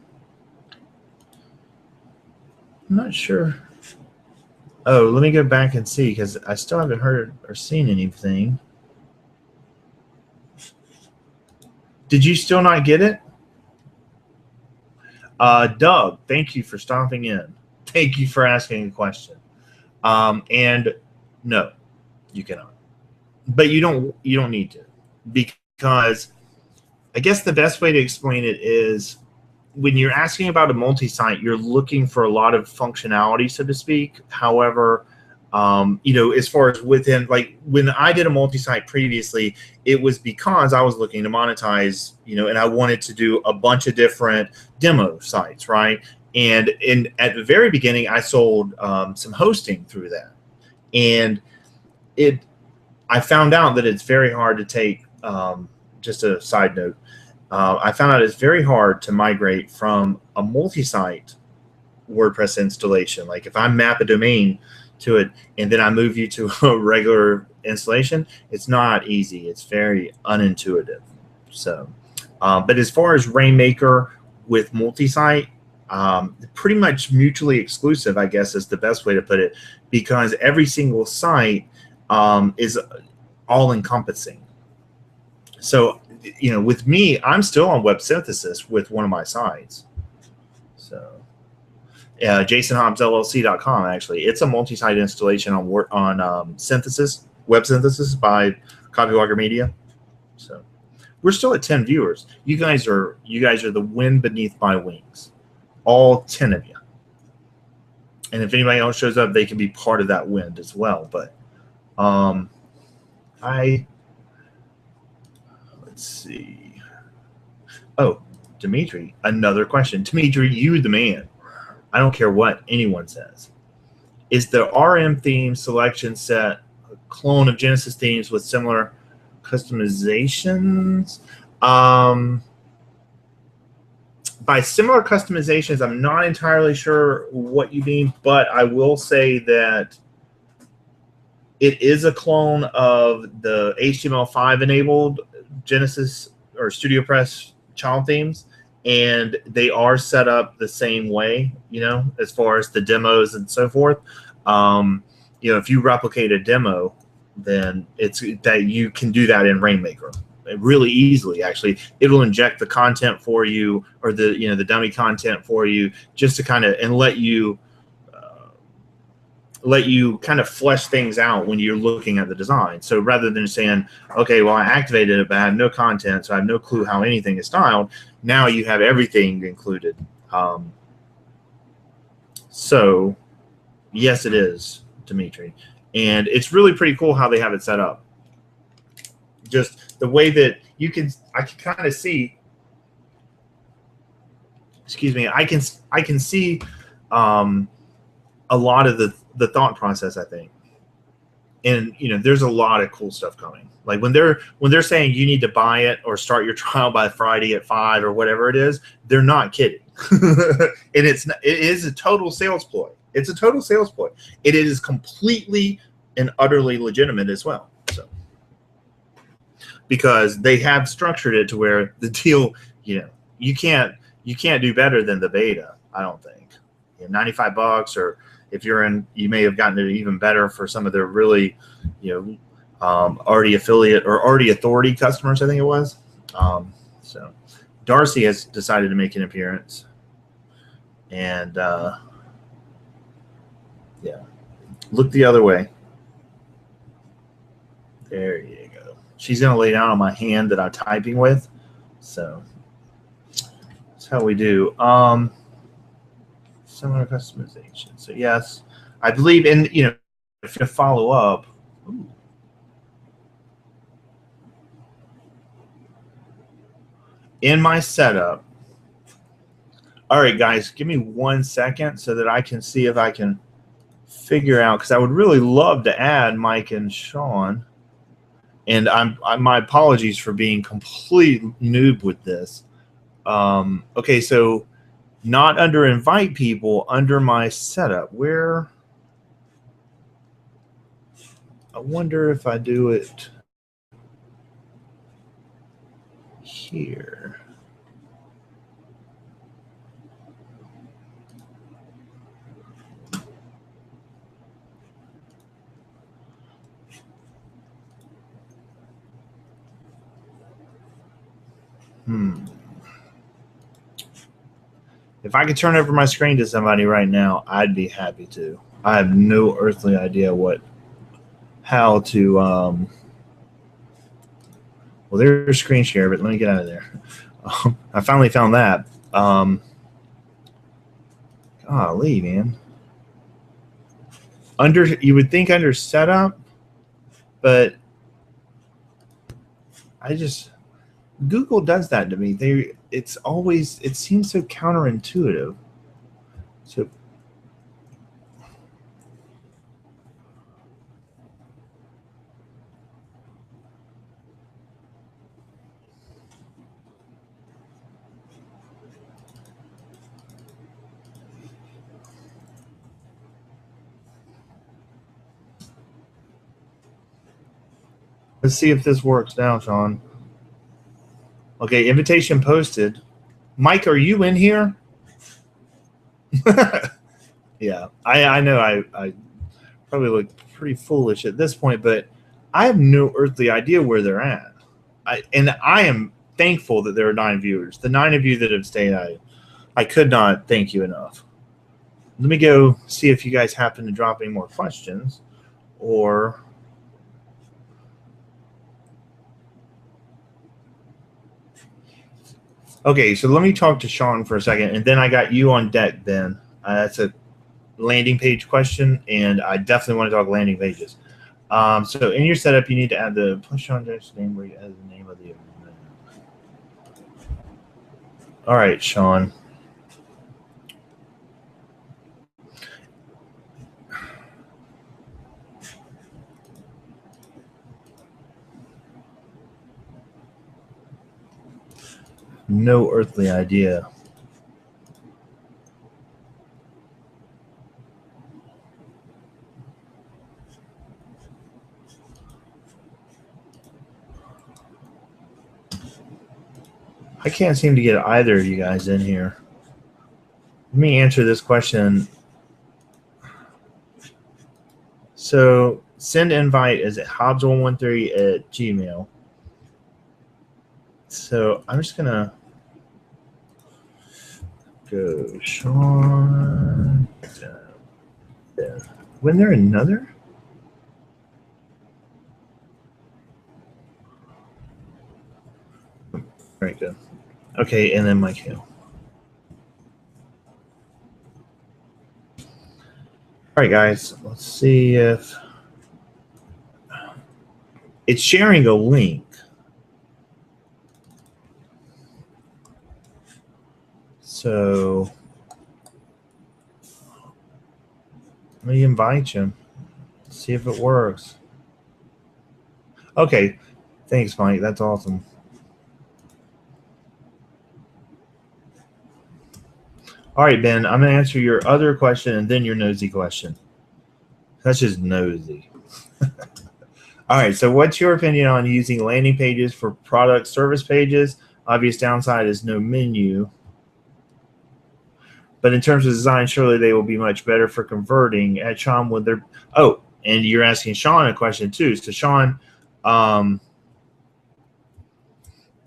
I'm not sure. Oh, let me go back and see, because I still haven't heard or seen anything. Did you still not get it? Doug, thank you for stopping in. Thank you for asking a question. And no, you cannot. But you don't need to, because I guess the best way to explain it is when you're asking about a multi-site, you're looking for a lot of functionality, so to speak. However, as far as within, like when I did a multi-site previously, it was because I was looking to monetize, and I wanted to do a bunch of different demo sites, right? And at the very beginning, I sold some hosting through that. And I found out that it's very hard to take, just a side note, I found out it's very hard to migrate from a multi-site WordPress installation. Like if I map a domain to it and then I move you to a regular installation, it's not easy. It's very unintuitive. So, but as far as Rainmaker with multi-site, pretty much mutually exclusive, I guess is the best way to put it, because every single site is all-encompassing. So, with me, I'm still on web synthesis with one of my sites. So, JasonHobbsLLC.com, actually. It's a multi-site installation on synthesis, web synthesis by Copywalker Media. So, we're still at 10 viewers. You guys are the wind beneath my wings. All 10 of you. And if anybody else shows up, they can be part of that wind as well. But let's see. Oh, Dimitri, another question. Dimitri, you the man. I don't care what anyone says. Is the RM theme selection set a clone of Genesis themes with similar customizations? By similar customizations, I'm not entirely sure what you mean, but I will say that it is a clone of the HTML5 enabled Genesis or StudioPress child themes, and they are set up the same way, as far as the demos and so forth. If you replicate a demo, then it's that you can do that in Rainmaker really easily. Actually, it'll inject the content for you, or the dummy content for you, just to kind of and let you let you kind of flesh things out when you're looking at the design. So rather than saying, okay, well, I activated it, but I have no content, so I have no clue how anything is styled, now you have everything included. So yes, it is, Dimitri. And it's really pretty cool how they have it set up. Just the way that I can kind of see, excuse me, I can see a lot of the thought process, I think. And there's a lot of cool stuff coming. Like when they're saying you need to buy it or start your trial by Friday at 5 or whatever it is, they're not kidding. And it is a total sales ploy. It's a total sales ploy. It is completely and utterly legitimate as well. So because they have structured it to where the deal, you can't do better than the beta, I don't think. $95, or if you're in, you may have gotten it even better for some of their really, already affiliate or already authority customers, I think it was. So Darcy has decided to make an appearance, and yeah, look the other way. There you go. She's gonna lay down on my hand that I'm typing with. So that's how we do. Similar customization. So yes, I believe in, if you follow up. Ooh. In my setup. All right, guys, give me 1 second so that I can see if I can figure out, because I would really love to add Mike and Sean. And my apologies for being complete noob with this. Okay, so not under invite people, under my setup. Where? I wonder if I do it here. If I could turn over my screen to somebody right now, I'd be happy to. I have no earthly idea how to, well, there's screen share, but let me get out of there. I finally found that. Golly, man. You would think under setup, but Google does that to me. It seems so counterintuitive. So let's see if this works now, Sean. Okay, invitation posted. Mike, are you in here? Yeah, I know I probably look pretty foolish at this point, but I have no earthly idea where they're at. And I am thankful that there are 9 viewers. The 9 of you that have stayed, I could not thank you enough. Let me go see if you guys happen to drop any more questions, or okay, so let me talk to Sean for a second, and then I got you on deck, Ben. That's a landing page question, and I definitely want to talk landing pages. So in your setup, you need to add the push on dash name where you add the name of the event. All right, Sean. No earthly idea. I can't seem to get either of you guys in here. Let me answer this question. So send invite is at Hobbs113 @gmail. So I'm just gonna go Sean. Wasn't there another? Very good. Okay, and then Mike Hill. All right, guys, let's see if it's sharing a link. So let me invite you. See if it works. Okay, thanks, Mike. That's awesome. All right, Ben, I'm going to answer your other question and then your nosy question. That's just nosy. All right, so what's your opinion on using landing pages for product service pages? Obvious downside is no menu. But in terms of design, surely they will be much better for converting. At Sean, would there... Oh, and you're asking Sean a question too. So Sean,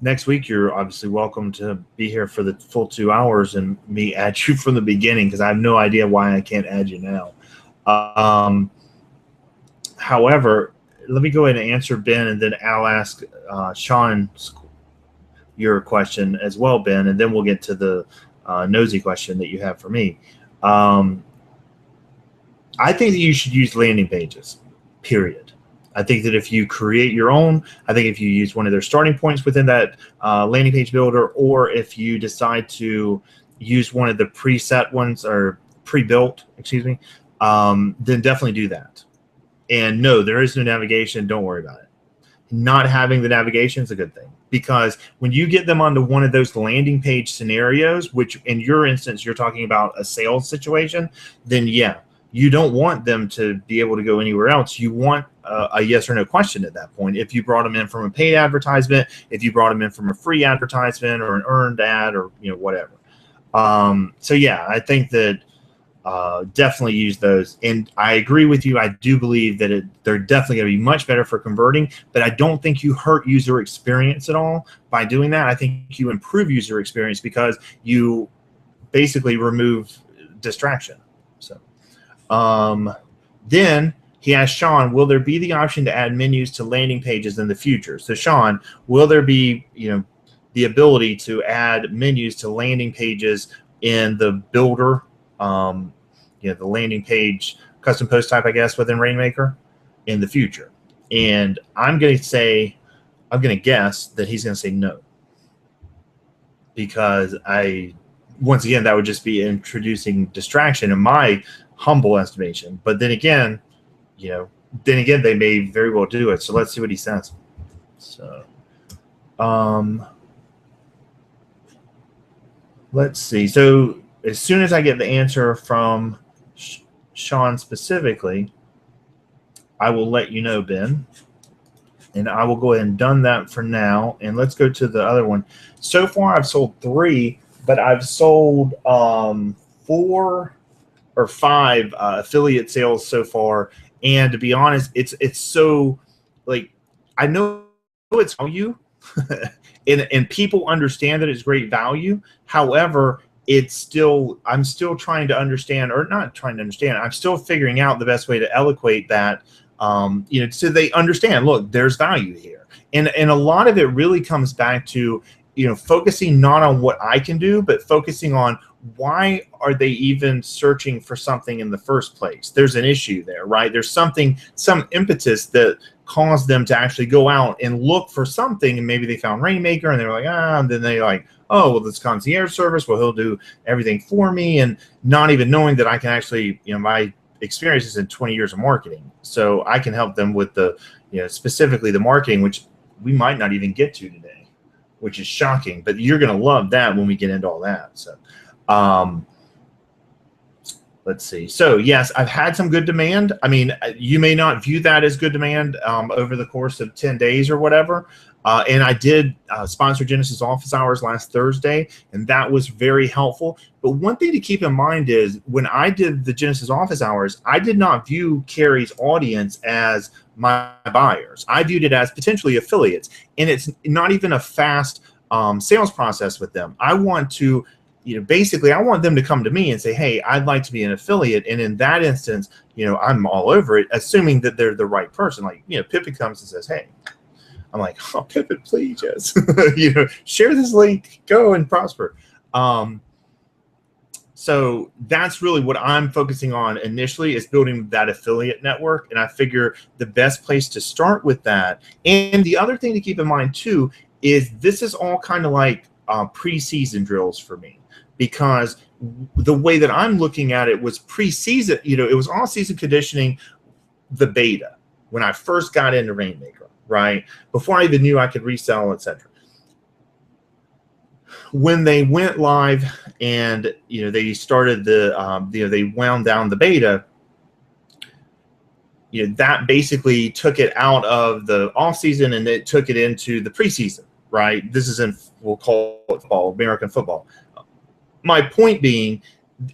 next week, you're obviously welcome to be here for the full 2 hours and me add you from the beginning because I have no idea why I can't add you now. However, let me go ahead and answer Ben, and then I'll ask Sean your question as well, Ben, and then we'll get to the nosy question that you have for me. I think that you should use landing pages, period. I think that if you create your own, I think if you use one of their starting points within that landing page builder, or if you decide to use one of the preset ones or pre-built, excuse me, then definitely do that. And no, there is no navigation. Don't worry about it. Not having the navigation is a good thing because when you get them onto one of those landing page scenarios, which in your instance, you're talking about a sales situation, then yeah, you don't want them to be able to go anywhere else. You want a yes or no question at that point. If you brought them in from a paid advertisement, if you brought them in from a free advertisement or an earned ad or whatever. So yeah, I think that definitely use those. And I agree with you. I do believe that they're definitely going to be much better for converting, but I don't think you hurt user experience at all by doing that. I think you improve user experience because you basically remove distraction. So then he asked Sean, will there be the option to add menus to landing pages in the future? So Sean, will there be, the ability to add menus to landing pages in the builder, the landing page custom post type, I guess, within Rainmaker in the future? And I'm going to guess that he's going to say no, because once again, that would just be introducing distraction in my humble estimation. But then again, they may very well do it. So let's see what he says. So, let's see. So as soon as I get the answer from Sean specifically, I will let you know, Ben. And I will go ahead and done that for now. And let's go to the other one. So far, I've sold 3, but I've sold 4 or 5 affiliate sales so far. And to be honest, it's so, like, I know it's value, and people understand that it's great value. However, I'm still trying to understand, or not trying to understand, I'm still figuring out the best way to eloquate that, so they understand, look, there's value here. And a lot of it really comes back to, focusing not on what I can do, but focusing on why are they even searching for something in the first place? There's an issue there, right? There's some impetus that caused them to actually go out and look for something, and maybe they found Rainmaker and they were like, and then they like, oh, well, this concierge service, well, he'll do everything for me, and not even knowing that I can actually, my experience is in 20 years of marketing, so I can help them with the, specifically the marketing, which we might not even get to today, which is shocking, but you're going to love that when we get into all that. So, let's see. So yes, I've had some good demand. I mean, you may not view that as good demand over the course of 10 days or whatever. And I did sponsor Genesis Office Hours last Thursday, and that was very helpful. But one thing to keep in mind is when I did the Genesis Office Hours, I did not view Carrie's audience as my buyers. I viewed it as potentially affiliates, and it's not even a fast sales process with them. I want to basically I want them to come to me and say, hey, I'd like to be an affiliate. And in that instance, I'm all over it, assuming that they're the right person. Like, Pippin comes and says, hey, I'm like, oh, Pippin, please, yes. Share this link, go and prosper. So that's really what I'm focusing on initially, is building that affiliate network. And I figure the best place to start with that. And the other thing to keep in mind too, is this is all kind of like preseason drills for me, because the way that I'm looking at it was preseason, it was all season conditioning, the beta, when I first got into Rainmaker, right? Before I even knew I could resell, etc. When they went live and they started they wound down the beta, that basically took it out of the off season and it took it into the preseason, right? This is we'll call it football, American football. My point being,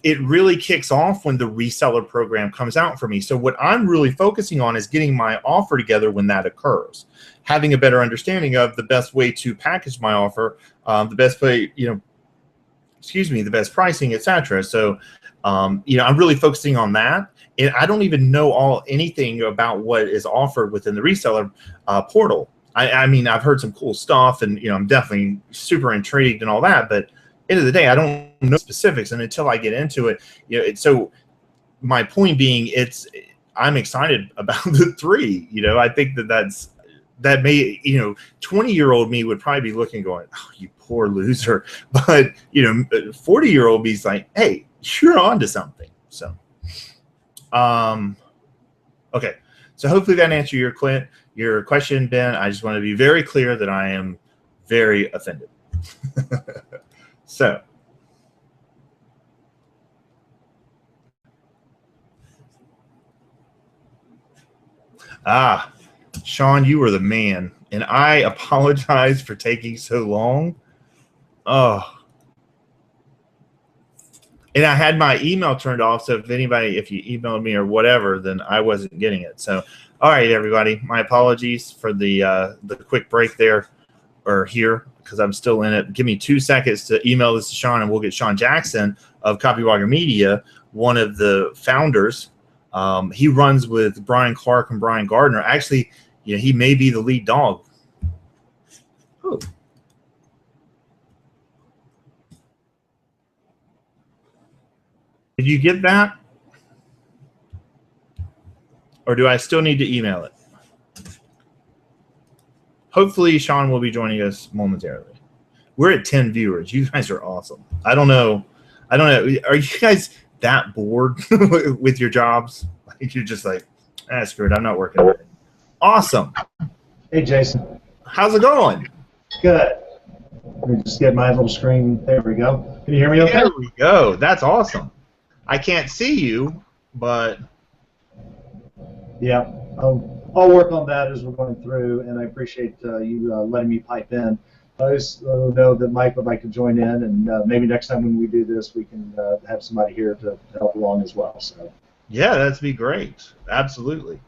it really kicks off when the reseller program comes out for me. So what I'm really focusing on is getting my offer together when that occurs, having a better understanding of the best way to package my offer, the best way, the best pricing, etc. So, I'm really focusing on that. And I don't even know anything about what is offered within the reseller portal. I mean, I've heard some cool stuff, and I'm definitely super intrigued and all that, but end of the day, I don't know specifics, and until I get into it, so my point being, I'm excited about the 3. I think that may 20-year-old me would probably be looking, going, oh, you poor loser, but 40-year-old me's like, hey, you're onto something. So okay, so hopefully that answered your question, Ben. I just want to be very clear that I am very offended. So, Sean, you were the man, and I apologize for taking so long. Oh, and I had my email turned off, so if you emailed me or whatever, then I wasn't getting it. So, all right, everybody, my apologies for the quick break there, or here, because I'm still in it. Give me 2 seconds to email this to Sean, and we'll get Sean Jackson of Copywalker Media, one of the founders. He runs with Brian Clark and Brian Gardner. Actually, he may be the lead dog. Ooh. Did you get that? Or do I still need to email it? Hopefully, Sean will be joining us momentarily. We're at 10 viewers. You guys are awesome. I don't know. Are you guys that bored with your jobs? Like, you're just like, screw it, I'm not working. Awesome. Hey, Jason. How's it going? Good. Let me just get my little screen. There we go. Can you hear me okay? There we go. That's awesome. I can't see you, but... Yeah. I'll work on that as we're going through, and I appreciate you letting me pipe in. I just know that Mike would like to join in, and maybe next time when we do this, we can have somebody here to help along as well. So. Yeah, that'd be great. Absolutely.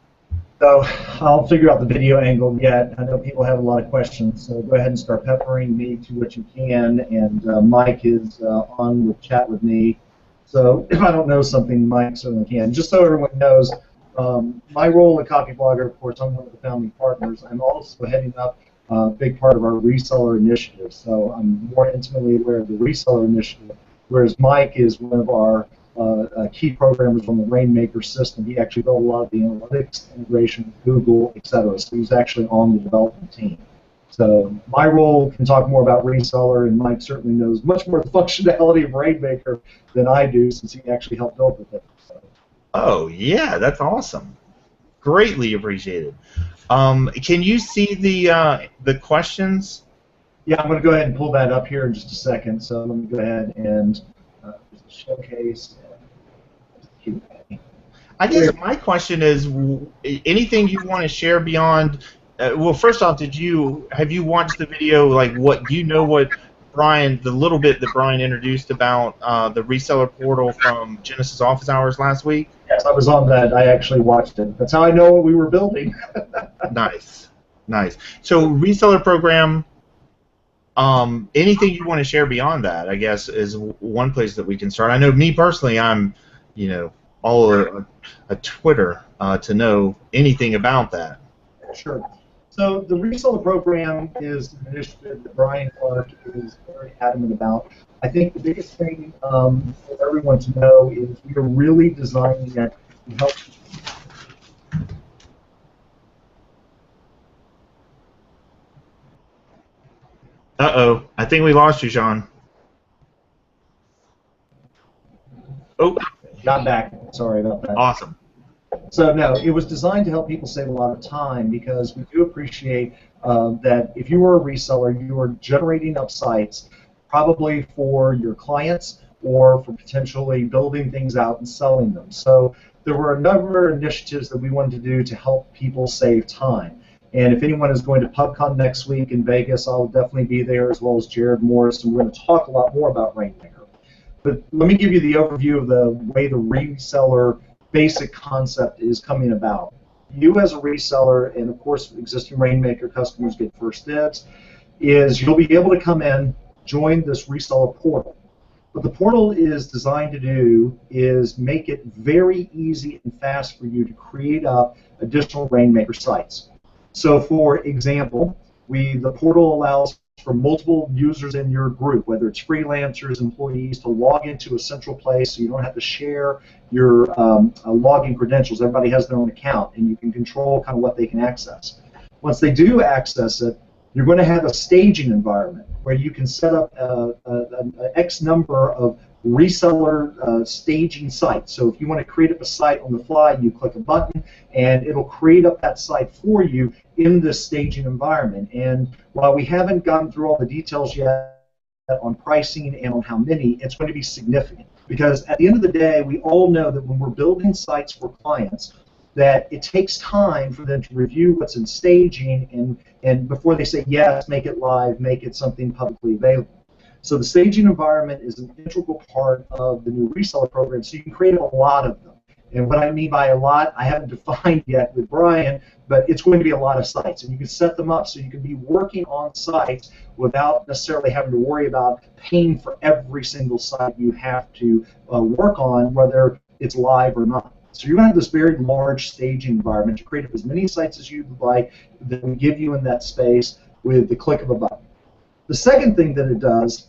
So I'll figure out the video angle yet. I know people have a lot of questions, so go ahead and start peppering me to what you can. And Mike is on with chat with me. So if I don't know something, Mike certainly can. Just so everyone knows, my role at Copyblogger, of course, I'm one of the founding partners. I'm also heading up a big part of our reseller initiative. So I'm more intimately aware of the reseller initiative, whereas Mike is one of our key programmers on the Rainmaker system. He actually built a lot of the analytics, integration with Google, etc. So he's actually on the development team. So my role can talk more about reseller, and Mike certainly knows much more of the functionality of Rainmaker than I do, since he actually helped build with it. So. Oh, yeah, that's awesome. Greatly appreciated. Can you see the questions? Yeah, I'm going to go ahead and pull that up here in just a second. So let me go ahead and showcase. I guess my question is, anything you want to share beyond? Well, first off, have you watched the video? Like, what Brian, the little bit that Brian introduced about the reseller portal from Genesis Office Hours last week? Yes, I was on that. I actually watched it. That's how I know what we were building. Nice, nice. So reseller program. Anything you want to share beyond that, I guess, is one place that we can start. I know me personally, I'm, all a Twitter to know anything about that. Sure. So the reseller program is an initiative that Brian Clark is very adamant about. I think the biggest thing for everyone to know is we are really designing it to help. Uh-oh, I think we lost you, Sean. Oh. Got back. Sorry about that. Awesome. So no, it was designed to help people save a lot of time, because we do appreciate that if you are a reseller, you are generating up sites probably for your clients or for potentially building things out and selling them. So there were a number of initiatives that we wanted to do to help people save time. And if anyone is going to PubCon next week in Vegas, I'll definitely be there, as well as Jared Morris, and we're going to talk a lot more about Rainmaker. But let me give you the overview of the way the reseller basic concept is coming about. You as a reseller, and of course existing Rainmaker customers get first dibs, is you'll be able to come in, join this reseller portal. What the portal is designed to do is make it very easy and fast for you to create up additional Rainmaker sites. So for example, the portal allows for multiple users in your group, whether it's freelancers, employees, to log into a central place, so you don't have to share your login credentials. Everybody has their own account, and you can control kind of what they can access. Once they do access it, you're going to have a staging environment where you can set up an X number of reseller staging sites. So if you want to create up a site on the fly, you click a button, and it'll create up that site for you in this staging environment. And while we haven't gotten through all the details yet on pricing and on how many, it's going to be significant. Because at the end of the day, we all know that when we're building sites for clients, that it takes time for them to review what's in staging, and before they say yes, make it live, make it something publicly available. So the staging environment is an integral part of the new reseller program, so you can create a lot of them. And what I mean by a lot, I haven't defined yet with Brian, but it's going to be a lot of sites. And you can set them up so you can be working on sites without necessarily having to worry about paying for every single site you have to work on, whether it's live or not. So you're going to have this very large staging environment to create up as many sites as you'd like that will give you in that space with the click of a button. The second thing that it does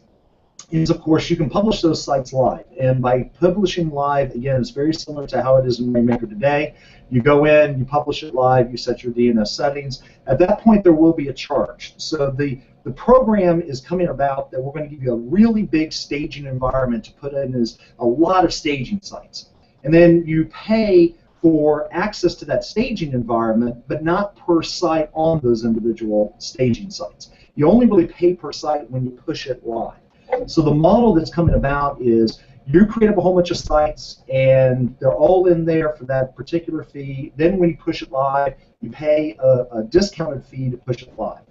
is, of course, you can publish those sites live. And by publishing live, again, it's very similar to how it is in Rainmaker today. You go in, you publish it live, you set your DNS settings. At that point, there will be a charge. So the program is coming about that we're going to give you a really big staging environment to put in is a lot of staging sites. And then you pay for access to that staging environment, but not per site on those individual staging sites. You only really pay per site when you push it live. So the model that's coming about is you create up a whole bunch of sites, and they're all in there for that particular fee. Then when you push it live, you pay a discounted fee to push it live.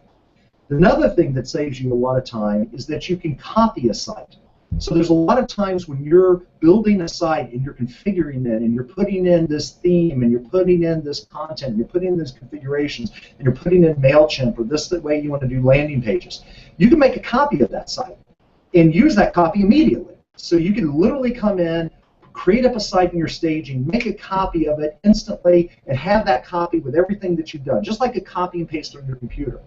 Another thing that saves you a lot of time is that you can copy a site. So there's a lot of times when you're building a site and you're configuring it and you're putting in this theme and you're putting in this content, and you're putting in these configurations, and you're putting in MailChimp, or this the way you want to do landing pages. You can make a copy of that site and use that copy immediately. So you can literally come in, create up a site in your staging, make a copy of it instantly, and have that copy with everything that you've done, just like a copy and paste on your computer.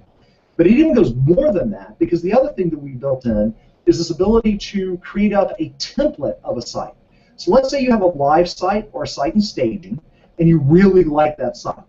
But it even goes more than that, because the other thing that we built in is this ability to create up a template of a site. So let's say you have a live site or a site in staging, and you really like that site.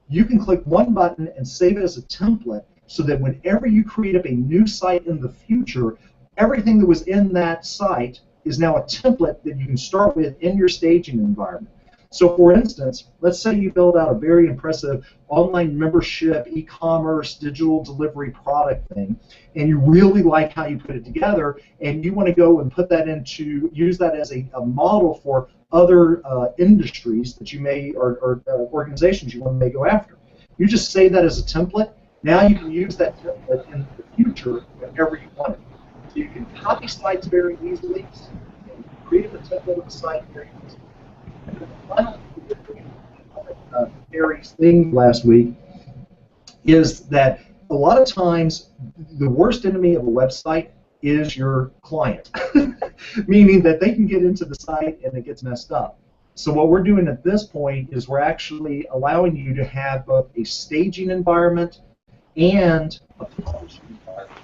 You can click one button and save it as a template, so that whenever you create up a new site in the future, everything that was in that site is now a template that you can start with in your staging environment. So for instance, let's say you build out a very impressive online membership, e-commerce, digital delivery product thing, and you really like how you put it together, and you want to go and put that into, use that as a model for other industries that you may, or organizations you want to go after. You just save that as a template. Now you can use that template in the future whenever you want it. So you can copy sites very easily, and create a template of a site very easily. And the final Carrie's thing last week is that a lot of times the worst enemy of a website is your client, meaning that they can get into the site and it gets messed up. So what we're doing at this point is we're actually allowing you to have both a staging environment and a publishing environment.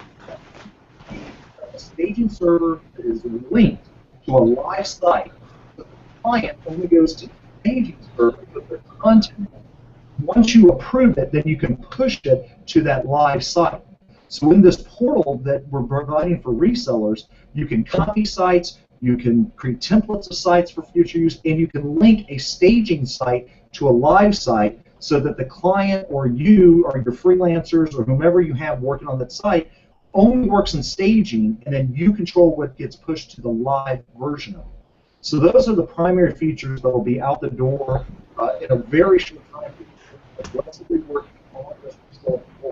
A staging server that is linked to a live site. The client only goes to the staging server with their content. Once you approve it, then you can push it to that live site. So in this portal that we're providing for resellers, you can copy sites, you can create templates of sites for future use, and you can link a staging site to a live site so that the client or you or your freelancers or whomever you have working on that site only works in staging, and then you control what gets pushed to the live version of it. So those are the primary features that will be out the door in a very short time. We're aggressively working on this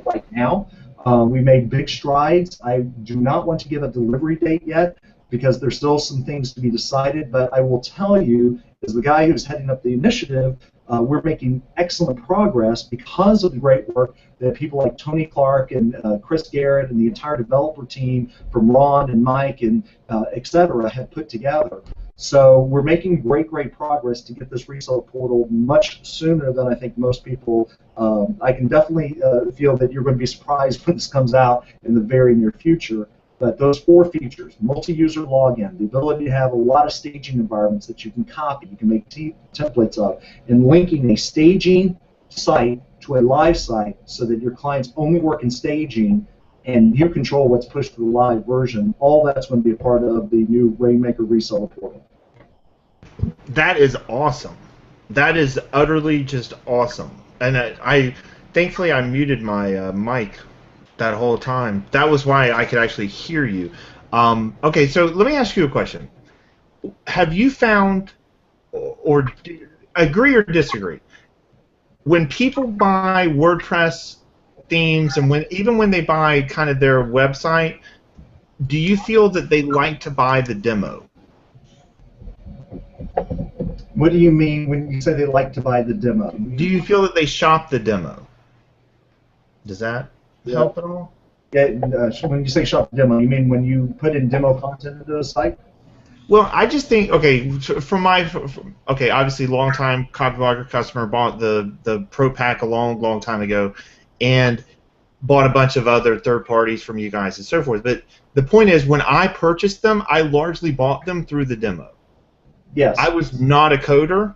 right now. We made big strides. I do not want to give a delivery date yet because there's still some things to be decided, but I will tell you, as the guy who's heading up the initiative, we're making excellent progress because of the great work that people like Tony Clark and Chris Garrett and the entire developer team from Ron and Mike and et cetera have put together. So we're making great progress to get this reseller portal much sooner than I think most people. I can definitely feel that you're going to be surprised when this comes out in the very near future. But those 4 features, multi-user login, the ability to have a lot of staging environments that you can copy, you can make templates of, and linking a staging site to a live site so that your clients only work in staging and you control what's pushed to the live version, all that's going to be a part of the new Rainmaker reseller portal. That is awesome. That is utterly just awesome. And I thankfully I muted my mic that whole time. That was why I could actually hear you. Okay, so let me ask you a question. Have you found, or agree or disagree, when people buy WordPress themes and even when they buy kind of their website, do you feel that they like to buy the demo? What do you mean when you say they like to buy the demo? Do you feel that they shop the demo? Does that help at all? Yeah, when you say shop the demo, you mean when you put in demo content into the site? Well, I just think, okay, okay, obviously long-time copyblogger customer bought the Pro Pack a long time ago and bought a bunch of other third parties from you guys and so forth. But the point is, when I purchased them, I largely bought them through the demo. Yes. I was not a coder,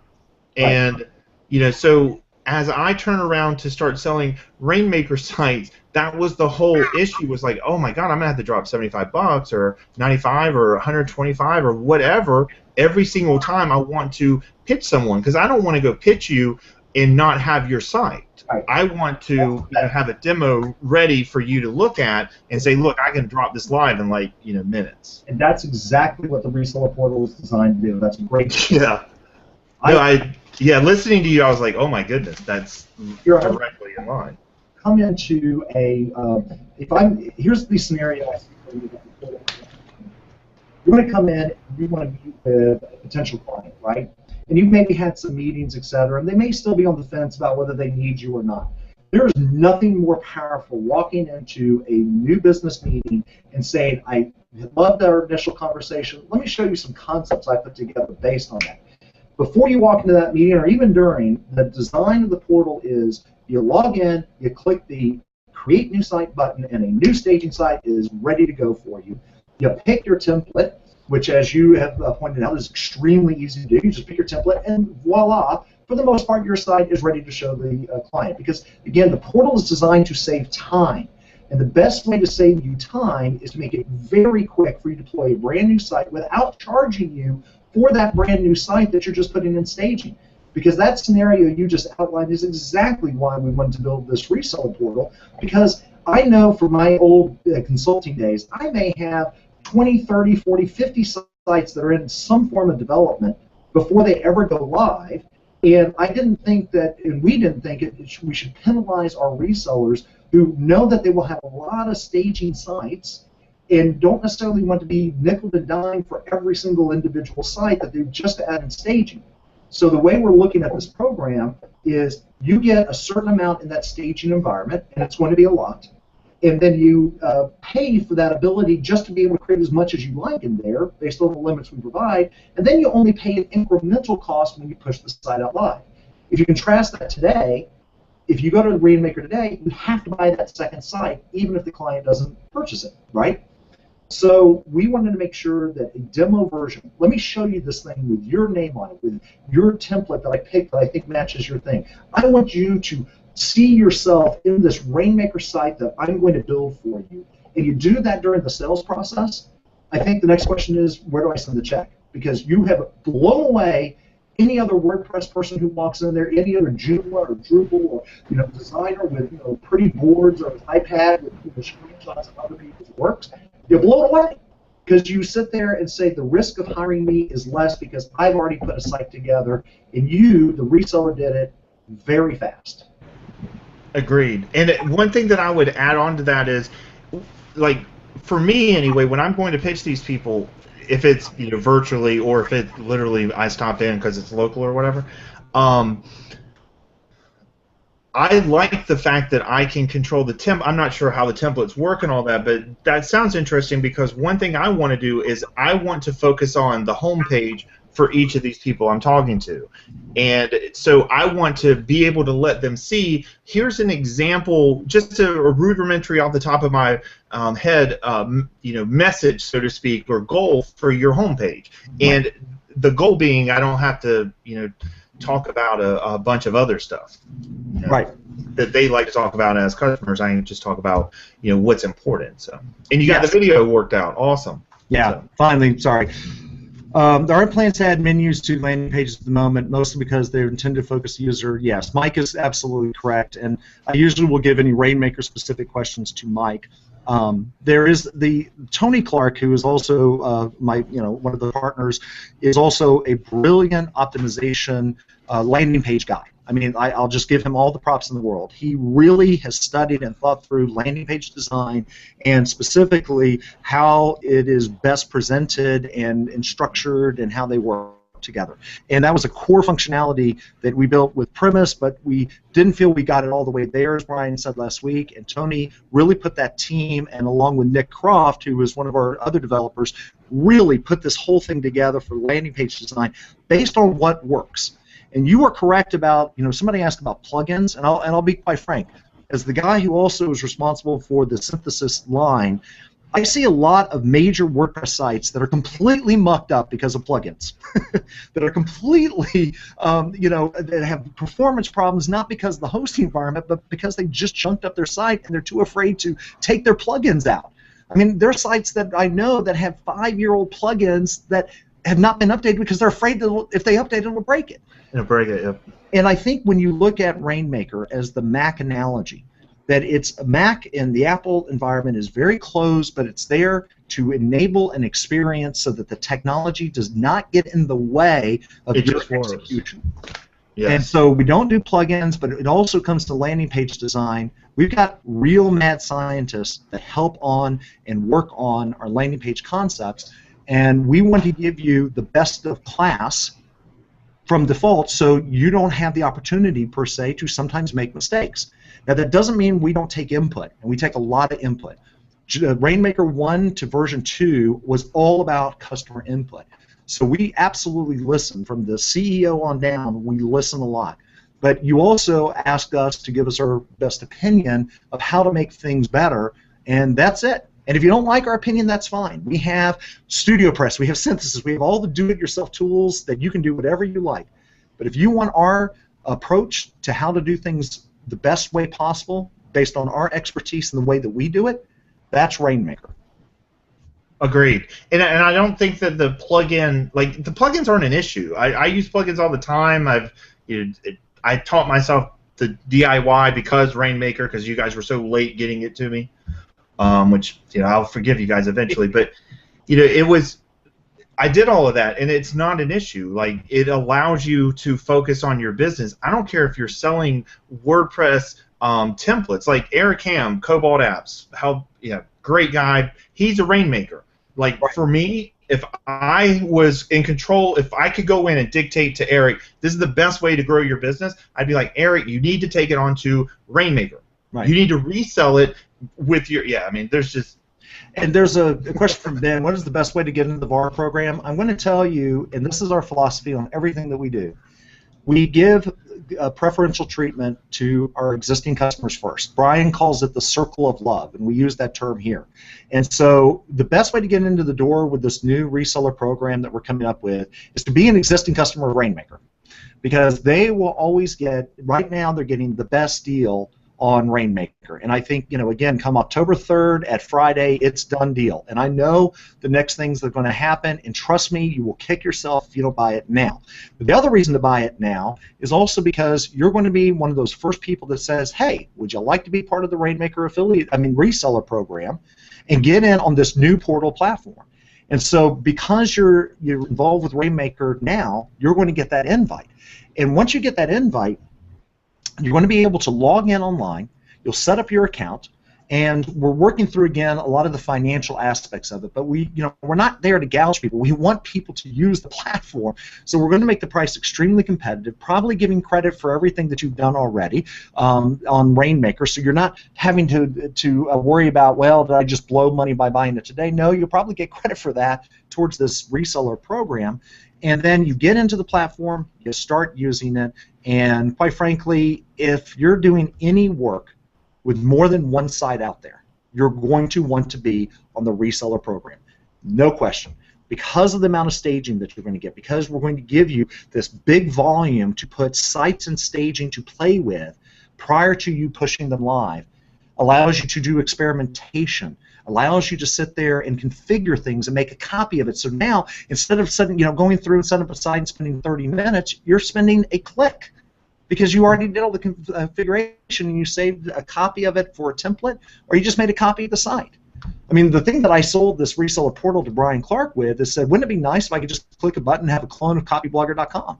and right. You know, so as I turn around to start selling Rainmaker sites, that was the whole issue. Was like, oh my God, I'm gonna have to drop $75 or $95 or $125 or whatever every single time I want to pitch someone, because I don't want to go pitch you and not have your site. Right. I want to have a demo ready for you to look at and say, look, I can drop this live in like minutes. And that's exactly what the reseller portal is designed to do. That's great. Yeah. Yeah, listening to you, I was like, oh my goodness, that's directly in line. Come into a here's the scenario I see for you. You're going to come in, you want to meet with a potential client, right? And you've maybe had some meetings, etc., and they may still be on the fence about whether they need you or not. There is nothing more powerful walking into a new business meeting and saying, I loved our initial conversation. Let me show you some concepts I put together based on that. Before you walk into that meeting, or even during, the design of the portal is you log in, you click the Create New Site button, and a new staging site is ready to go for you. You pick your template, which, as you have pointed out, is extremely easy to do. You just pick your template, and voila, for the most part, your site is ready to show the client. Because, again, the portal is designed to save time. And the best way to save you time is to make it very quick for you to deploy a brand new site without charging you for that brand new site that you're just putting in staging. Because that scenario you just outlined is exactly why we wanted to build this reseller portal. Because I know from my old consulting days, I may have 20, 30, 40, 50 sites that are in some form of development before they ever go live. And I didn't think that, and we didn't think we should penalize our resellers who know that they will have a lot of staging sites and don't necessarily want to be nickel and dime for every single individual site that they've just added staging. So the way we're looking at this program is you get a certain amount in that staging environment, and it's going to be a lot. and then you pay for that ability just to be able to create as much as you like in there based on the limits we provide, and then you only pay an incremental cost when you push the site out live. If you contrast that today, if you go to the Rainmaker today, you have to buy that second site even if the client doesn't purchase it, right? So we wanted to make sure that a demo version, let me show you this thing with your name on it, with your template that I picked that I think matches your thing. I want you to see yourself in this Rainmaker site that I'm going to build for you. And you do that during the sales process. I think the next question is, where do I send the check? Because you have blown away any other WordPress person who walks in there, any other Joomla or Drupal or designer with pretty boards or an iPad with screenshots of other people's works. You're blown away because you sit there and say the risk of hiring me is less because I've already put a site together, and you, the reseller, did it very fast. Agreed. And one thing that I would add on to that is, like, for me anyway, when I'm going to pitch these people, if it's virtually or if it literally I stop in because it's local or whatever, I like the fact that I can control the I'm not sure how the templates work and all that, but that sounds interesting because one thing I want to do is I want to focus on the home page for each of these people I'm talking to. And so I want to be able to let them see, here's an example, just a rudimentary off the top of my head, message, so to speak, or goal for your homepage. And the goal being I don't have to, talk about a bunch of other stuff. Right. That they like to talk about as customers. I can just talk about, what's important. So, and you got the video worked out. Awesome. Yeah, so. Finally, sorry. There aren't plans to add menus to landing pages at the moment, mostly because they're intended to focus the user. Yes, Mike is absolutely correct, and I usually will give any Rainmaker-specific questions to Mike. There is the Tony Clark, who is also one of the partners, is also a brilliant optimization landing page guy. I mean, I'll just give him all the props in the world. He really has studied and thought through landing page design and specifically how it is best presented and structured and how they work together. And that was a core functionality that we built with Premise, but we didn't feel we got it all the way there, as Brian said last week. And Tony really put that team, and along with Nick Croft, who was one of our other developers, really put this whole thing together for landing page design based on what works. And you are correct about, somebody asked about plugins, and I'll be quite frank. As the guy who also is responsible for the synthesis line, I see a lot of major WordPress sites that are completely mucked up because of plugins, that are completely, that have performance problems, not because of the hosting environment, but because they just chunked up their site and they're too afraid to take their plugins out. I mean, there are sites that I know that have 5-year-old plugins that have not been updated because they're afraid that if they update it, it'll break it. It'll break it, yep. And I think when you look at Rainmaker as the Mac analogy, that it's a Mac and the Apple environment is very closed, but it's there to enable an experience so that the technology does not get in the way of your execution. Yes. And so we don't do plugins, but it also comes to landing page design. We've got real mad scientists that help on and work on our landing page concepts, and we want to give you the best of class from default so you don't have the opportunity, per se, to sometimes make mistakes. Now, that doesn't mean we don't take input, and we take a lot of input. Rainmaker 1 to version 2 was all about customer input. So we absolutely listen. From the CEO on down, we listen a lot. But you also ask us to give us our best opinion of how to make things better, and that's it. And if you don't like our opinion, that's fine. We have StudioPress, we have Synthesis, we have all the do-it-yourself tools that you can do whatever you like. But if you want our approach to how to do things the best way possible, based on our expertise and the way that we do it, that's Rainmaker. Agreed. And I don't think that the plugins aren't an issue. I use plugins all the time. I taught myself the DIY because Rainmaker, because you guys were so late getting it to me. Which I'll forgive you guys eventually, but I did all of that, and it's not an issue. Like, it allows you to focus on your business. I don't care if you're selling WordPress templates, like Eric Ham, Cobalt Apps. Great guy. He's a Rainmaker. Like, for me, if I was in control, if I could go in and dictate to Eric, this is the best way to grow your business, I'd be like, Eric, you need to take it onto Rainmaker. Right. You need to resell it with your, yeah, I mean, there's just. And there's a question from Ben. What is the best way to get into the VAR program? I'm going to tell you, and this is our philosophy on everything that we do. We give preferential treatment to our existing customers first. Brian calls it the circle of love, and we use that term here. And so the best way to get into the door with this new reseller program that we're coming up with is to be an existing customer of Rainmaker, because they will always get, right now they're getting the best deal on Rainmaker. And I think, again, come October 3rd at Friday, it's done deal. And I know the next things that are going to happen, and trust me, you will kick yourself if you don't buy it now. But the other reason to buy it now is also because you're going to be one of those first people that says, hey, would you like to be part of the Rainmaker reseller program and get in on this new portal platform? And so because you're involved with Rainmaker now, you're going to get that invite. And once you get that invite, you're going to be able to log in online, you'll set up your account, and we're working through, again, a lot of the financial aspects of it. But we're not there to gouge people. We want people to use the platform. So we're going to make the price extremely competitive, probably giving credit for everything that you've done already on Rainmaker. So you're not having to worry about, well, did I just blow money by buying it today? No, you'll probably get credit for that towards this reseller program. And then you get into the platform, you start using it, and quite frankly, if you're doing any work with more than one site out there, you're going to want to be on the reseller program. No question. Because of the amount of staging that you're going to get, because we're going to give you this big volume to put sites and staging to play with prior to you pushing them live, allows you to do experimentation, allows you to sit there and configure things and make a copy of it. So now, instead of going through and setting up a site and spending 30 minutes, you're spending a click because you already did all the configuration and you saved a copy of it for a template, or you just made a copy of the site. I mean, the thing that I sold this reseller portal to Brian Clark with is said, wouldn't it be nice if I could just click a button and have a clone of copyblogger.com?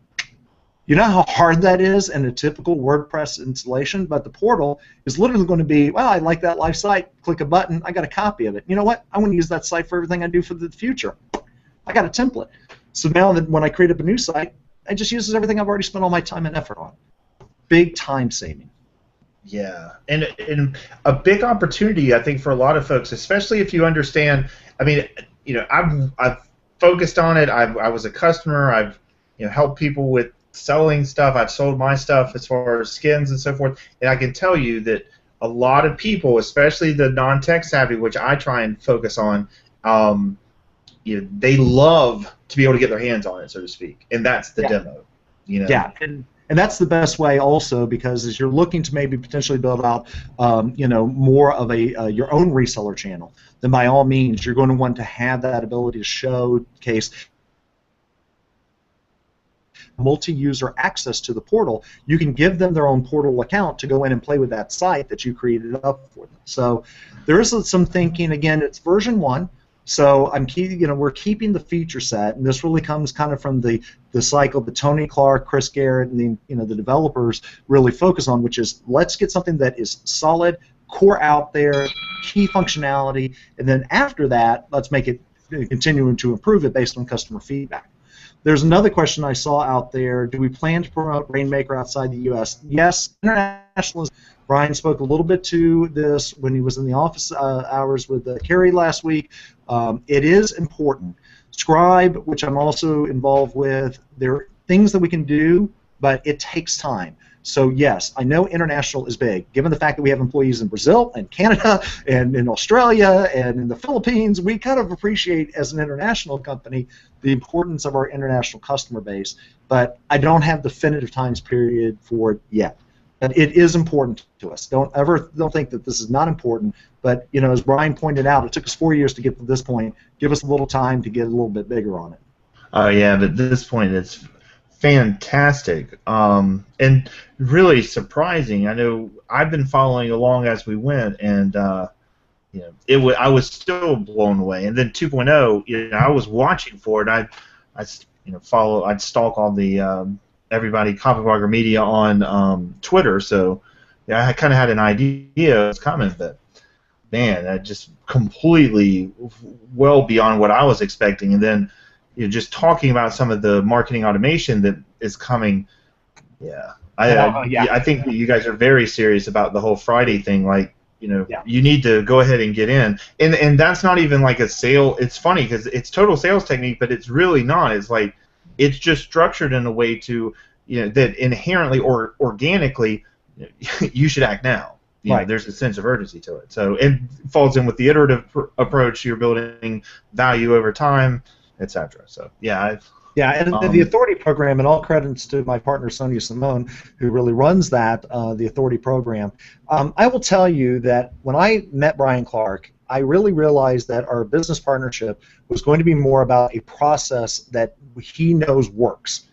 You know how hard that is in a typical WordPress installation, but the portal is literally going to be, well, I like that live site, click a button, I got a copy of it. You know what? I want to use that site for everything I do for the future. I got a template. So now that when I create up a new site, it just uses everything I've already spent all my time and effort on. Big time saving. Yeah, and a big opportunity, I think, for a lot of folks, especially if you understand. I mean, I've focused on it. I was a customer. I've helped people with selling stuff. I've sold my stuff as far as skins and so forth, and I can tell you that a lot of people, especially the non-tech savvy, which I try and focus on, they love to be able to get their hands on it, so to speak, and that's the demo. Yeah, and that's the best way also, because as you're looking to maybe potentially build out, more of your own reseller channel, then by all means you're going to want to have that ability to showcase multi-user access to the portal. You can give them their own portal account to go in and play with that site that you created up for them. So there is some thinking. Again, it's version 1. So we're keeping the feature set, and this really comes kind of from the cycle that Tony Clark, Chris Garrett, and the developers really focus on, which is let's get something that is solid, core out there, key functionality, and then after that, let's make it continuing to improve it based on customer feedback. There's another question I saw out there. Do we plan to promote Rainmaker outside the U.S.? Yes, international. Brian spoke a little bit to this when he was in the office hours with Carrie last week. It is important. Scribe, which I'm also involved with, there are things that we can do, but it takes time. So yes, I know international is big. Given the fact that we have employees in Brazil and Canada and in Australia and in the Philippines, we kind of appreciate as an international company the importance of our international customer base, but I don't have definitive times period for it yet. And it is important to us. Don't think that this is not important, but as Brian pointed out, it took us 4 years to get to this point. Give us a little time to get a little bit bigger on it. Oh yeah, but at this point it's fantastic and really surprising. I know I've been following along as we went, and I was still blown away. And then 2.0, I was watching for it. I'd stalk all the everybody Copyblogger Media on Twitter, so I kind of had an idea it was coming, but man, that just completely well beyond what I was expecting. And then just talking about some of the marketing automation that is coming, I think that you guys are very serious about the whole Friday thing. Like, you need to go ahead and get in. And that's not even like a sale. It's funny because it's total sales technique, but it's really not. It's like it's just structured in a way to that inherently or organically you should act now. There's a sense of urgency to it. So it falls in with the iterative approach. You're building value over time, etc. So yeah. And the Authority program, and all credits to my partner Sonia Simone, who really runs that, the Authority program. I will tell you that when I met Brian Clark, I really realized that our business partnership was going to be more about a process that he knows works.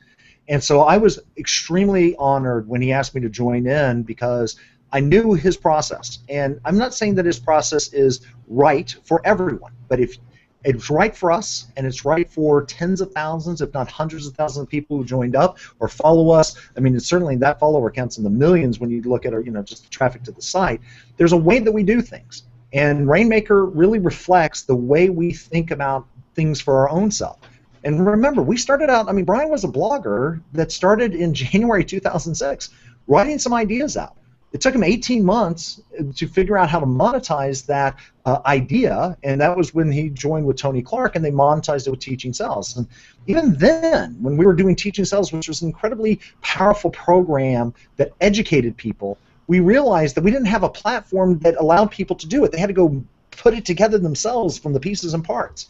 And so I was extremely honored when he asked me to join in because I knew his process. And I'm not saying that his process is right for everyone, but if it's right for us, and it's right for tens of thousands, if not hundreds of thousands of people who joined up or follow us. I mean, it's certainly that follower counts in the millions when you look at our, just the traffic to the site. There's a way that we do things, and Rainmaker really reflects the way we think about things for our own self. And remember, we started out. I mean, Brian was a blogger that started in January 2006, writing some ideas out. It took him 18 months to figure out how to monetize that idea, and that was when he joined with Tony Clark, and they monetized it with Teaching Sales. And even then, when we were doing Teaching Sales, which was an incredibly powerful program that educated people, we realized that we didn't have a platform that allowed people to do it. They had to go put it together themselves from the pieces and parts.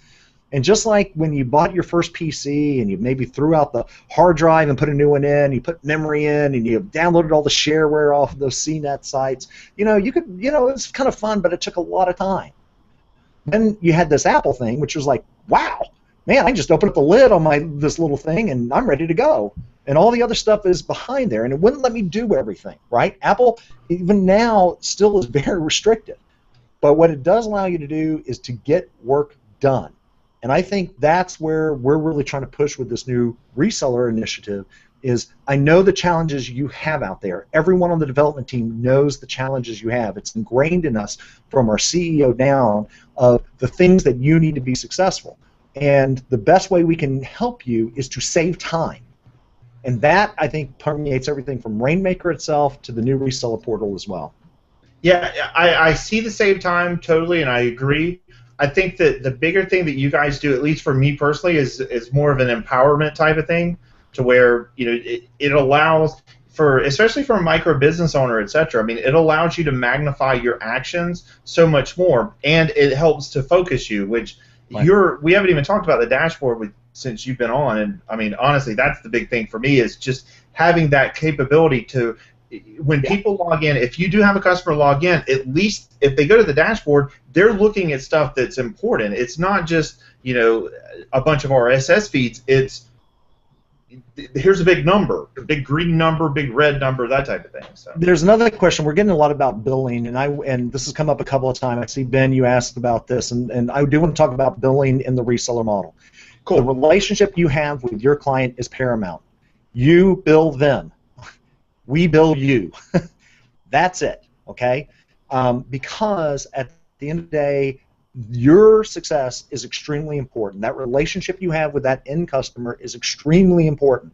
And just like when you bought your first PC and you maybe threw out the hard drive and put a new one in, you put memory in, and you downloaded all the shareware off of those CNET sites, you could, it was kind of fun, but it took a lot of time. Then you had this Apple thing, which was like, wow, man, I just opened up the lid on this little thing and I'm ready to go. And all the other stuff is behind there, and it wouldn't let me do everything, right? Apple, even now, still is very restrictive. But what it does allow you to do is to get work done. And I think that's where we're really trying to push with this new reseller initiative is I know the challenges you have out there. Everyone on the development team knows the challenges you have. It's ingrained in us from our CEO down of the things that you need to be successful. And the best way we can help you is to save time. And that, I think, permeates everything from Rainmaker itself to the new reseller portal as well. Yeah, I see the save time totally, and I agree. I think that the bigger thing that you guys do, at least for me personally, is more of an empowerment type of thing, to where it allows especially for a micro business owner, etc. I mean, it allows you to magnify your actions so much more, and it helps to focus you. Which we haven't even talked about the dashboard since you've been on, and I mean, honestly, that's the big thing for me is just having that capability to. When people log in, if you do have a customer log in, at least if they go to the dashboard, they're looking at stuff that's important. It's not just a bunch of RSS feeds. It's here's a big number, a big green number, big red number, that type of thing. So there's another question. We're getting a lot about billing, and this has come up a couple of times. I see Ben, you asked about this, and I do want to talk about billing in the reseller model. Cool. The relationship you have with your client is paramount. You bill them. We bill you. That's it, okay? Because at the end of the day, your success is extremely important. That relationship you have with that end customer is extremely important.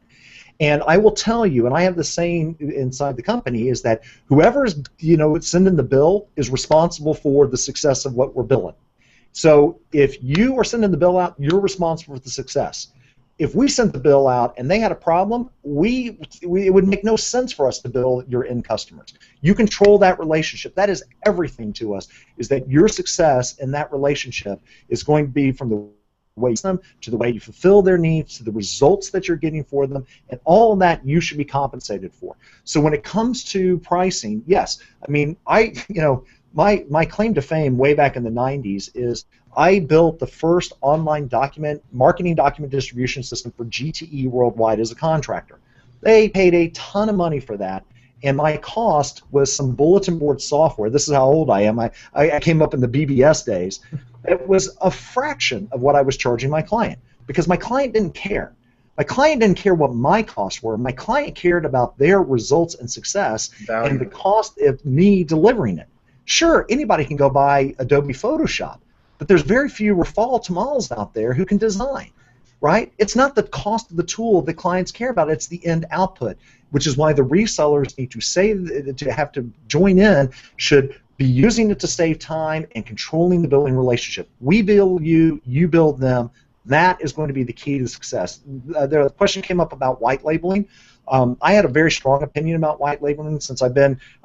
And I will tell you, and I have the saying inside the company, is that whoever is sending the bill is responsible for the success of what we're billing. So if you are sending the bill out, you're responsible for the success. If we sent the bill out and they had a problem, it would make no sense for us to bill your end customers. You control that relationship. That is everything to us, is that your success in that relationship is going to be from the way you them to the way you fulfill their needs to the results that you're getting for them, and all of that you should be compensated for. So when it comes to pricing, yes, I mean, my claim to fame way back in the 90s is I built the first online marketing document distribution system for GTE worldwide as a contractor. They paid a ton of money for that, and my cost was some bulletin board software. This is how old I am. I came up in the BBS days. It was a fraction of what I was charging my client because my client didn't care. My client didn't care what my costs were. My client cared about their results and success and the cost of me delivering it. Sure, anybody can go buy Adobe Photoshop, but there's very few Rafal Tamals out there who can design, right? It's not the cost of the tool that clients care about, it's the end output, which is why the resellers need to have to join in should be using it to save time and controlling the building relationship. We build you, you build them. That is going to be the key to success. The question came up about white labeling. I had a very strong opinion about white labeling since I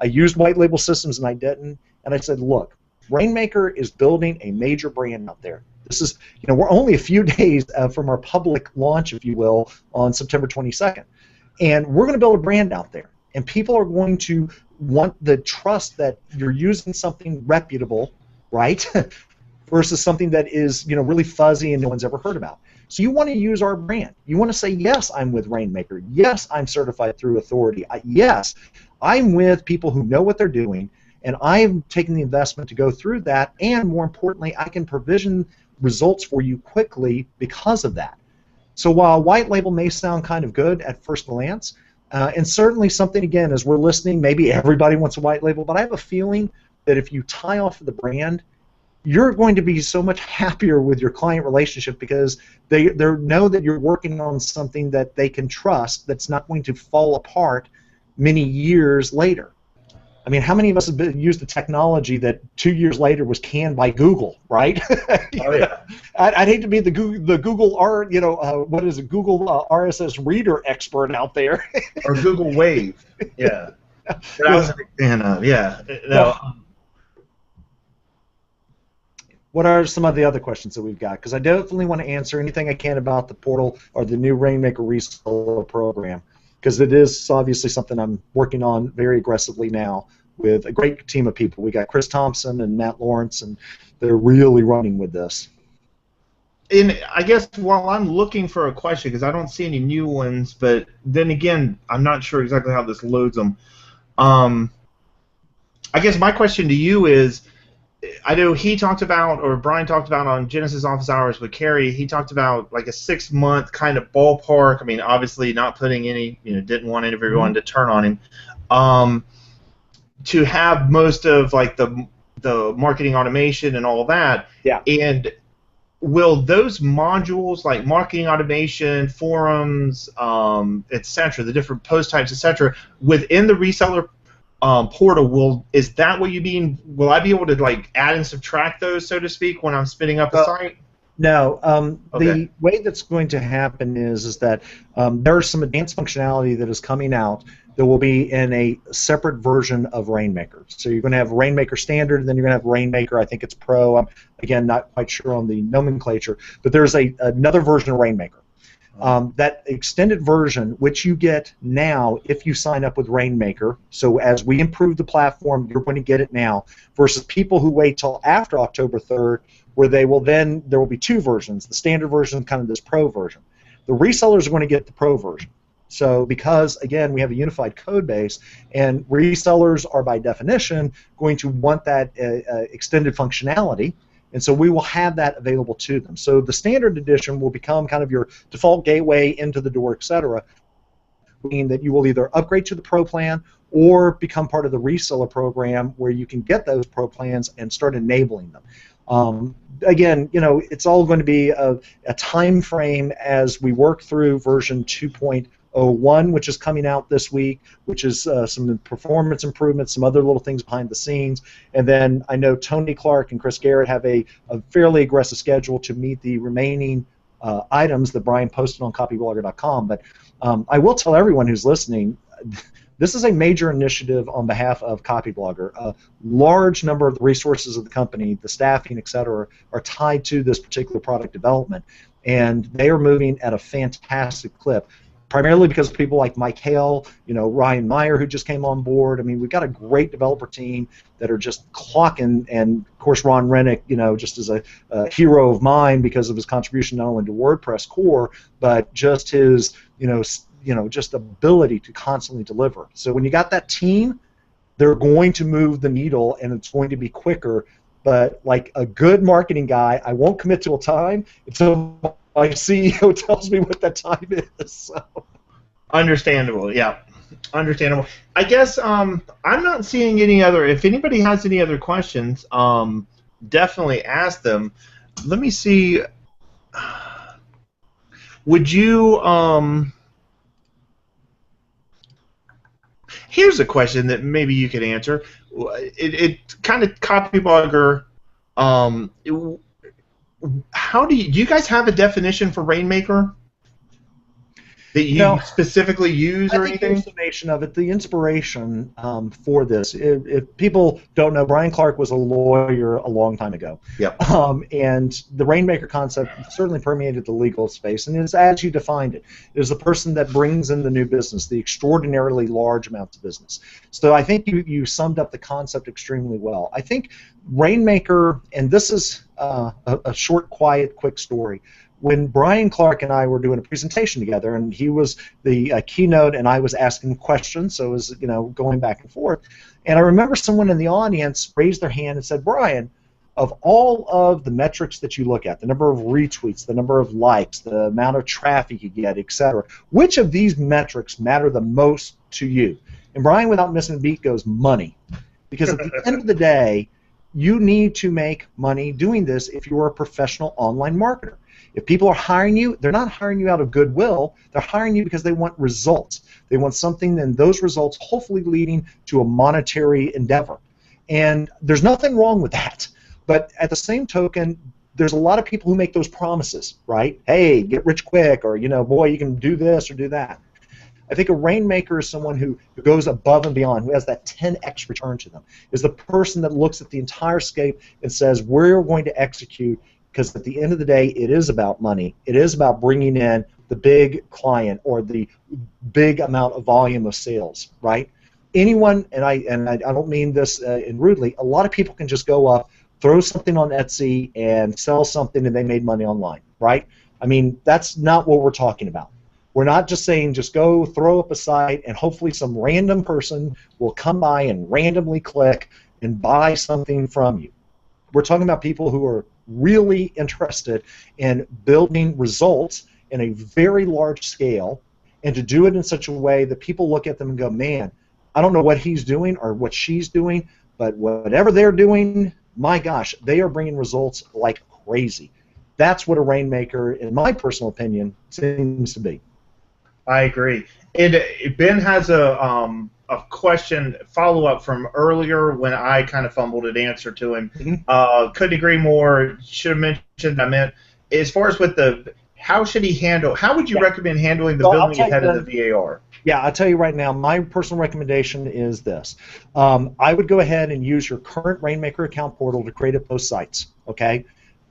used white label systems and I didn't. And I said, look, Rainmaker is building a major brand out there. This is, we're only a few days from our public launch, if you will, on September 22nd. And we're going to build a brand out there. And people are going to want the trust that you're using something reputable, right, versus something that is, really fuzzy and no one's ever heard about. So you want to use our brand. You want to say, yes, I'm with Rainmaker. Yes, I'm certified through authority. Yes, I'm with people who know what they're doing, and I'm taking the investment to go through that, and more importantly, I can provision results for you quickly because of that. So while white label may sound kind of good at first glance, and certainly something, again, as we're listening, maybe everybody wants a white label, but I have a feeling that if you tie off the brand, you're going to be so much happier with your client relationship because they know that you're working on something that they can trust that's not going to fall apart many years later. I mean, how many of us have used the technology that 2 years later was canned by Google, right? Oh, yeah. I'd hate to be the Google what is it, Google RSS reader expert out there. Or Google Wave, yeah. That I was a big fan of, yeah. No. What are some of the other questions that we've got? Because I definitely want to answer anything I can about the portal or the new Rainmaker reseller program, because it is obviously something I'm working on very aggressively now with a great team of people. We got Chris Thompson and Matt Lawrence, and they're really running with this. And I guess while I'm looking for a question, because I don't see any new ones, but then again, I'm not sure exactly how this loads them. I guess my question to you is, I know he talked about, or Brian talked about on Genesis Office Hours with Carrie, he talked about like a 6-month kind of ballpark. I mean, obviously not putting any, didn't want everyone to turn on him. To have most of like the marketing automation and all that. Yeah. And will those modules like marketing automation, forums, etc., the different post types, etc., within the reseller portal, is that what you mean? Will I be able to like add and subtract those, so to speak, when I'm spinning up a site? No. Okay. The way that's going to happen is that there's some advanced functionality that is coming out that will be in a separate version of Rainmaker. So you're going to have Rainmaker Standard, and then you're going to have Rainmaker, I think it's Pro. I'm, again, not quite sure on the nomenclature, but there's another version of Rainmaker. That extended version, which you get now if you sign up with Rainmaker, so as we improve the platform, you're going to get it now, versus people who wait till after October 3rd, where there will be two versions, the standard version and kind of this Pro version. The resellers are going to get the Pro version. So because, again, we have a unified code base, and resellers are by definition going to want that extended functionality, and so we will have that available to them. So the standard edition will become kind of your default gateway into the door, etc., meaning that you will either upgrade to the Pro plan or become part of the reseller program where you can get those Pro plans and start enabling them. Again, it's all going to be a time frame as we work through version 2.01, which is coming out this week, which is some performance improvements, some other little things behind the scenes. And then I know Tony Clark and Chris Garrett have a fairly aggressive schedule to meet the remaining items that Brian posted on copyblogger.com. But I will tell everyone who's listening, this is a major initiative on behalf of Copyblogger. A large number of the resources of the company, the staffing, et cetera, are tied to this particular product development, and they are moving at a fantastic clip, primarily because of people like Mike Hale, Ryan Meyer, who just came on board. I mean, we've got a great developer team that are just clocking, and of course Ron Rennick, just as a hero of mine because of his contribution not only to WordPress core, but just his, just ability to constantly deliver. So when you got that team, they're going to move the needle, and it's going to be quicker. But like a good marketing guy, I won't commit to a time until my CEO tells me what that time is. So. Understandable, yeah. Understandable. I guess I'm not seeing any other. If anybody has any other questions, definitely ask them. Let me see. Would you? Here's a question that maybe you could answer. It kind of copybogger. How do you guys have a definition for Rainmaker that you specifically use or anything? The explanation of it, the inspiration for this. If people don't know, Brian Clark was a lawyer a long time ago. Yep. And the Rainmaker concept certainly permeated the legal space, and it's as you defined it. It is the person that brings in the new business, the extraordinarily large amounts of business. So I think you summed up the concept extremely well. I think Rainmaker, and this is a short, quiet, quick story. When Brian Clark and I were doing a presentation together, and he was the keynote, and I was asking questions, so it was going back and forth. And I remember someone in the audience raised their hand and said, "Brian, of all of the metrics that you look at, the number of retweets, the number of likes, the amount of traffic you get, etc., which of these metrics matter the most to you?" And Brian, without missing a beat, goes, "Money," because at the end of the day, you need to make money doing this if you're a professional online marketer. If people are hiring you, they're not hiring you out of goodwill. They're hiring you because they want results. They want something, and those results hopefully leading to a monetary endeavor. And there's nothing wrong with that. But at the same token, there's a lot of people who make those promises, right? Hey, get rich quick, or boy, you can do this or do that. I think a Rainmaker is someone who goes above and beyond, who has that 10x return to them, is the person that looks at the entire scape and says, we're going to execute. Because at the end of the day, it is about money. It is about bringing in the big client or the big amount of volume of sales, right? Anyone, and I don't mean this rudely, a lot of people can just go up, throw something on Etsy, and sell something, and they made money online, right? I mean, that's not what we're talking about. We're not just saying just go throw up a site, and hopefully some random person will come by and randomly click and buy something from you. We're talking about people who are really interested in building results in a very large scale, and to do it in such a way that people look at them and go, man, I don't know what he's doing or what she's doing, but whatever they're doing, my gosh, they are bringing results like crazy. That's what a Rainmaker, in my personal opinion, seems to be. I agree. And Ben has a question, follow-up from earlier when I kind of fumbled an answer to him. Mm-hmm. Couldn't agree more. Should have mentioned, I meant, as far as with how should he handle, how would you recommend handling the billing ahead of the VAR? Yeah, I'll tell you right now, my personal recommendation is this. I would go ahead and use your current Rainmaker account portal to create up those sites, okay?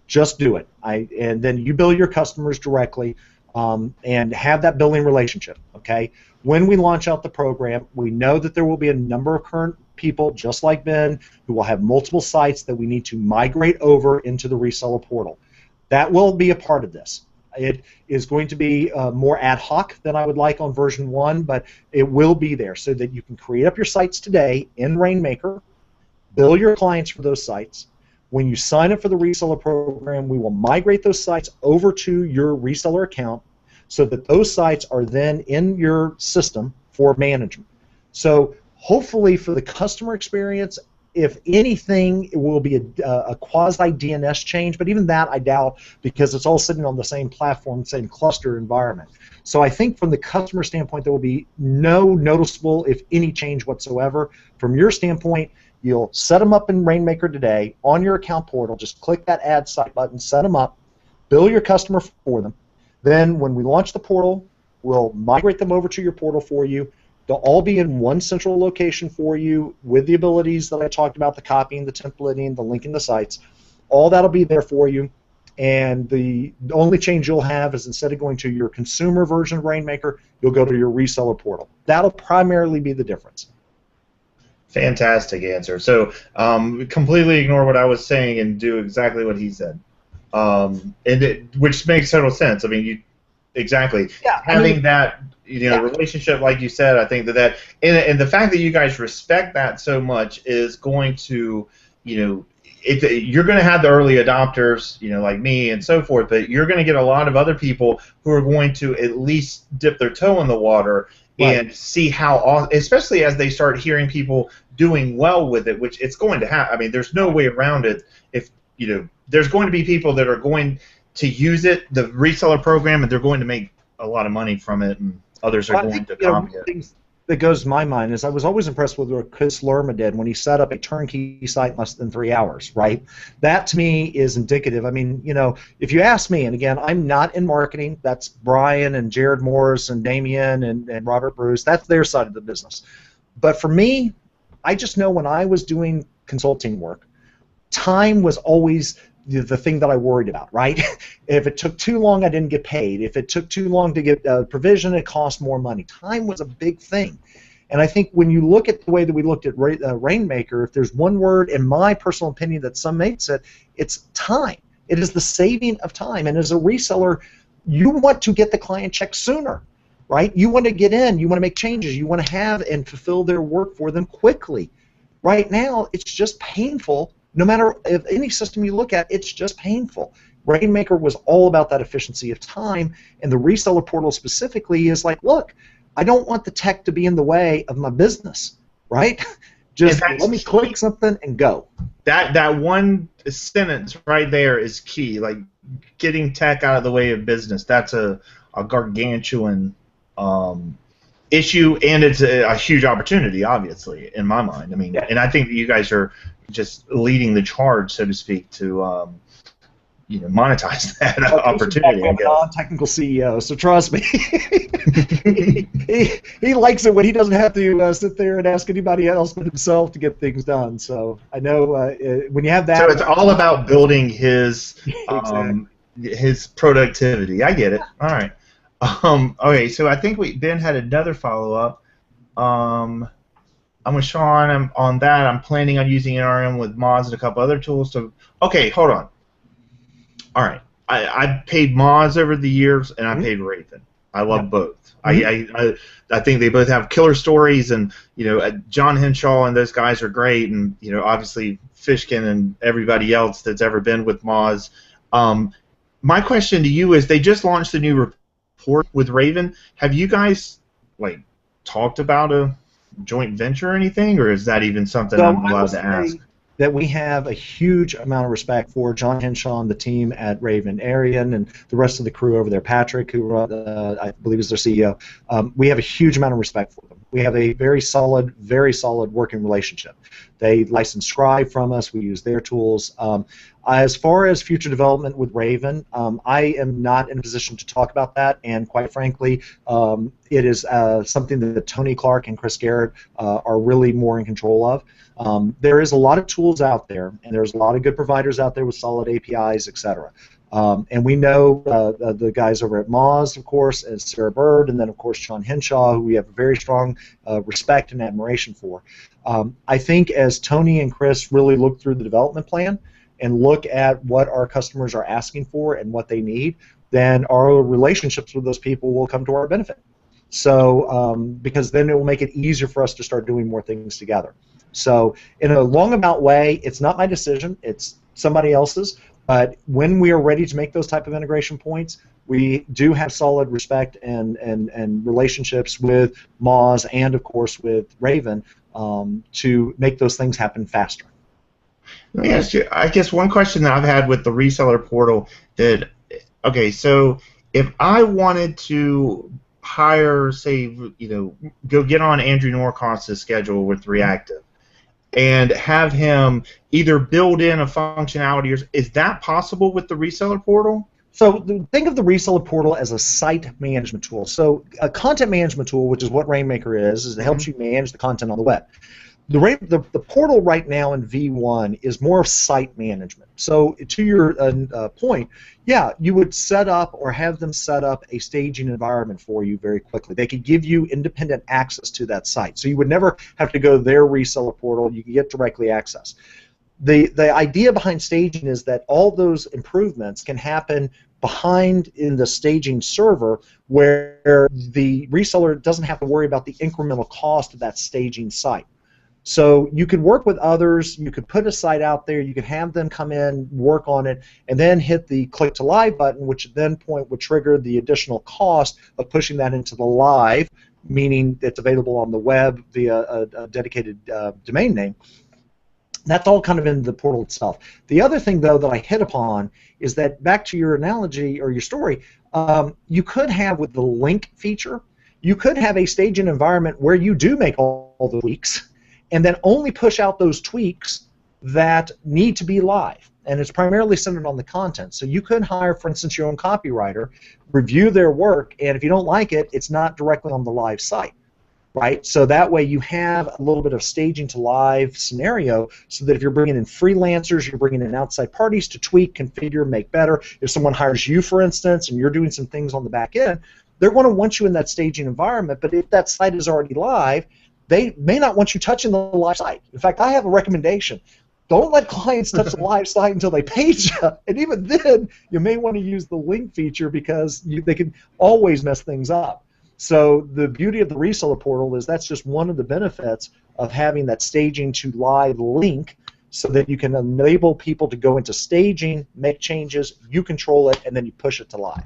Just do it. And then you bill your customers directly and have that billing relationship, okay? When we launch out the program, we know that there will be a number of current people, just like Ben, who will have multiple sites that we need to migrate over into the reseller portal. That will be a part of this. It is going to be more ad hoc than I would like on version 1, but it will be there so that you can create up your sites today in Rainmaker, bill your clients for those sites. When you sign up for the reseller program, we will migrate those sites over to your reseller account so that those sites are then in your system for management. So hopefully for the customer experience, if anything, it will be a quasi-DNS change, but even that I doubt because it's all sitting on the same platform, same cluster environment. So I think from the customer standpoint, there will be no noticeable, if any, change whatsoever. From your standpoint, you'll set them up in Rainmaker today on your account portal. Just click that Add Site button, set them up, bill your customer for them. Then when we launch the portal, we'll migrate them over to your portal for you. They'll all be in one central location for you with the abilities that I talked about, the copying, the templating, the linking the sites. All that will be there for you. And the only change you'll have is instead of going to your consumer version of Rainmaker, you'll go to your reseller portal. That'll primarily be the difference. Fantastic answer. So completely ignore what I was saying and do exactly what he said, which makes total sense. I mean, exactly. Yeah, having that relationship, like you said, I think that and the fact that you guys respect that so much is going to, you're going to have the early adopters, like me and so forth, but you're going to get a lot of other people who are going to at least dip their toe in the water. Right. And see how, especially as they start hearing people doing well with it, which it's going to happen. I mean, there's no way around it. If there's going to be people that are going to use it, the reseller program, and they're going to make a lot of money from it, and others are going to copy it. that goes to my mind is I was always impressed with what Chris Lerma did when he set up a turnkey site in less than 3 hours, right? That to me is indicative. I mean, you know, if you ask me, and again, I'm not in marketing, that's Brian and Jared Morris and Damien and Robert Bruce, that's their side of the business. But for me, I just know when I was doing consulting work, time was always the thing that I worried about, right? If it took too long, I didn't get paid. If it took too long to get provision, it cost more money. Time was a big thing. And I think when you look at the way that we looked at Rainmaker, if there's one word, in my personal opinion, that some mates said, it's time. It is the saving of time. And as a reseller, you want to get the client check sooner, right? You want to get in. You want to make changes. You want to have and fulfill their work for them quickly. Right now, it's just painful. No matter if any system you look at, it's just painful. Rainmaker was all about that efficiency of time, and the reseller portal specifically is like, look, I don't want the tech to be in the way of my business, right? Just let me click something and go. That one sentence right there is key. Like getting tech out of the way of business. That's a gargantuan issue, and it's a huge opportunity, obviously, in my mind. I mean, and I think that you guys are just leading the charge, so to speak, to monetize that opportunity. I'm a non-technical CEO, so trust me, he likes it when he doesn't have to sit there and ask anybody else but himself to get things done. So I know when you have that. So it's all about building his exactly. His productivity. I get it. All right. Okay, so I think Ben had another follow-up. I'm with Sean on that. I'm planning on using NRM with Moz and a couple other tools. So, okay, hold on. All right, I paid Moz over the years, and I paid Raven. I love both. I think they both have killer stories, and John Henshaw and those guys are great, and obviously Fishkin and everybody else that's ever been with Moz. My question to you is, they just launched the new report with Raven. Have you guys talked about a joint venture or anything, or is that even something I'm allowed to ask? That we have a huge amount of respect for John Henshaw and the team at Raven, Arian, and the rest of the crew over there, Patrick, who I believe is their CEO. We have a huge amount of respect for them. We have a very solid working relationship. They license Scribe from us. We use their tools. As far as future development with Raven, I am not in a position to talk about that, and quite frankly, it is something that Tony Clark and Chris Garrett are really more in control of. There is a lot of tools out there, and there's a lot of good providers out there with solid APIs, etc. And we know the guys over at Moz, of course, as Sarah Bird, and then, of course, John Henshaw, who we have very strong respect and admiration for. I think as Tony and Chris really look through the development plan and look at what our customers are asking for and what they need, then our relationships with those people will come to our benefit. So, because then it will make it easier for us to start doing more things together. So, in a long-about way, it's not my decision, it's somebody else's, but when we are ready to make those type of integration points, we do have solid respect and relationships with Moz and, of course, with Raven to make those things happen faster. Let me ask you, I guess one question that I've had with the reseller portal that, okay, so if I wanted to hire, say, go get on Andrew Norcross's schedule with Reactive and have him either build in a functionality, or is that possible with the reseller portal? So think of the reseller portal as a site management tool. So a content management tool, which is what Rainmaker is it helps you manage the content on the web. The portal right now in V1 is more of site management. So to your point, yeah, you would set up or have them set up a staging environment for you very quickly. They could give you independent access to that site. So you would never have to go to their reseller portal. You could get directly access. The idea behind staging is that all those improvements can happen behind in the staging server, where the reseller doesn't have to worry about the incremental cost of that staging site. So you could work with others, you could put a site out there, you could have them come in, work on it, and then hit the click to live button, which at that point would trigger the additional cost of pushing that into the live, meaning it's available on the web via a dedicated domain name. That's all kind of in the portal itself. The other thing, though, that I hit upon is that, back to your analogy or your story, you could have with the link feature, You could have a staging environment where you do make all the tweaks and then only push out those tweaks that need to be live. And it's primarily centered on the content. So you could hire, for instance, your own copywriter, review their work, and if you don't like it, it's not directly on the live site, right? So that way you have a little bit of staging to live scenario so that if you're bringing in freelancers, you're bringing in outside parties to tweak, configure, make better. If someone hires you, for instance, and you're doing some things on the back end, they're going to want you in that staging environment, but if that site is already live, they may not want you touching the live site. In fact, I have a recommendation. Don't let clients touch the live site until they page you. And even then, you may want to use the link feature because they can always mess things up. So the beauty of the reseller portal is that's just one of the benefits of having that staging to live link so that you can enable people to go into staging, make changes, you control it, and then you push it to live.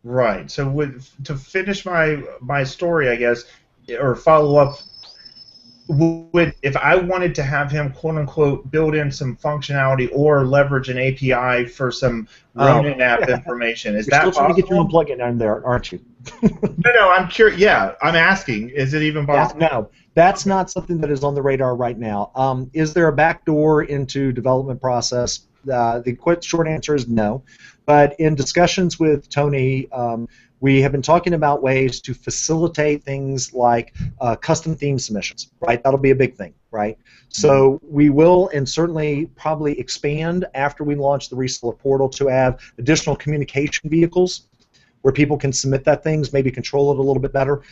Right. So to finish my story, I guess, or follow up, if I wanted to have him, quote unquote, build in some functionality or leverage an API for some Ronin app information, is that possible? You're still trying to get your own plugin in there, aren't you? No, I'm curious. Yeah, I'm asking. Is it even possible? No, that's not something that is on the radar right now. Is there a backdoor into development process? The quick short answer is no. But in discussions with Tony, we have been talking about ways to facilitate things like custom theme submissions, right? That'll be a big thing, right? So we will, and certainly probably expand after we launch the reseller portal to have additional communication vehicles where people can submit that things, maybe control it a little bit better.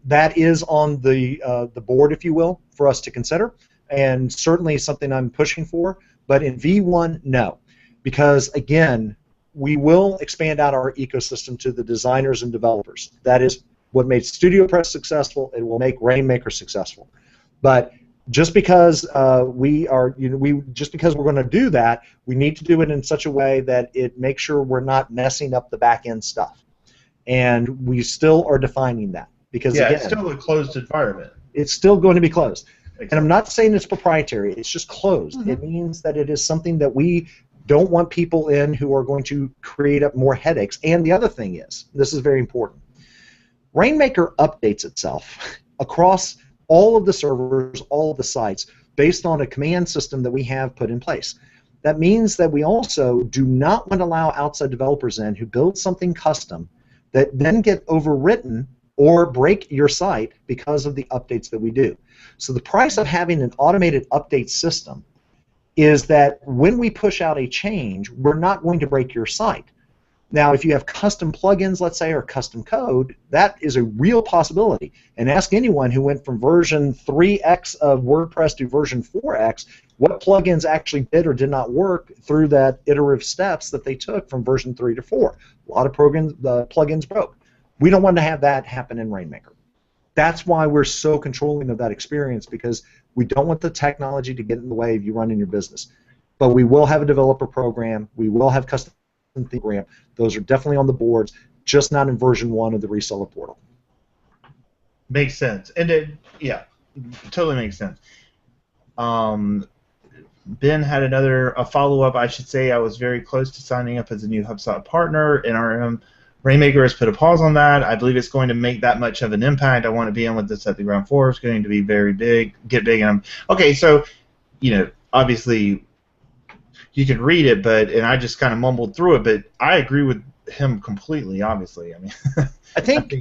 That is on the board, if you will, for us to consider, and certainly something I'm pushing for. But in V1, no, because again, we will expand out our ecosystem to the designers and developers. That is what made StudioPress successful. It will make Rainmaker successful. But just because just because we're going to do that, we need to do it in such a way that it makes sure we're not messing up the back end stuff. And we still are defining that because again, it's still a closed environment. It's still going to be closed. Exactly. And I'm not saying it's proprietary. It's just closed. Mm-hmm. It means that it is something that we don't want people in who are going to create up more headaches. And the other thing is, this is very important, Rainmaker updates itself across all of the servers, all of the sites, based on a command system that we have put in place. That means that we also do not want to allow outside developers in who build something custom that then get overwritten or break your site because of the updates that we do. So the price of having an automated update system is that when we push out a change, we're not going to break your site. Now, if you have custom plugins, let's say, or custom code, that is a real possibility. And ask anyone who went from version 3x of WordPress to version 4x what plugins actually did or did not work through that iterative steps that they took from version 3 to 4. A lot of plugins broke. We don't want to have that happen in Rainmaker. That's why we're so controlling of that experience, because we don't want the technology to get in the way of you running your business. But we will have a developer program. We will have custom theme program. Those are definitely on the boards, just not in version 1 of the reseller portal. Makes sense. And yeah, totally makes sense. Ben had a follow-up. I should say I was very close to signing up as a new HubSpot partner. NRM Rainmaker has put a pause on that. I believe it's going to make that much of an impact. I want to be in with this at the ground floor. It's going to be very big, get big. Okay, so, obviously you can read it, and I just kind of mumbled through it, but I agree with him completely, obviously. I mean, I think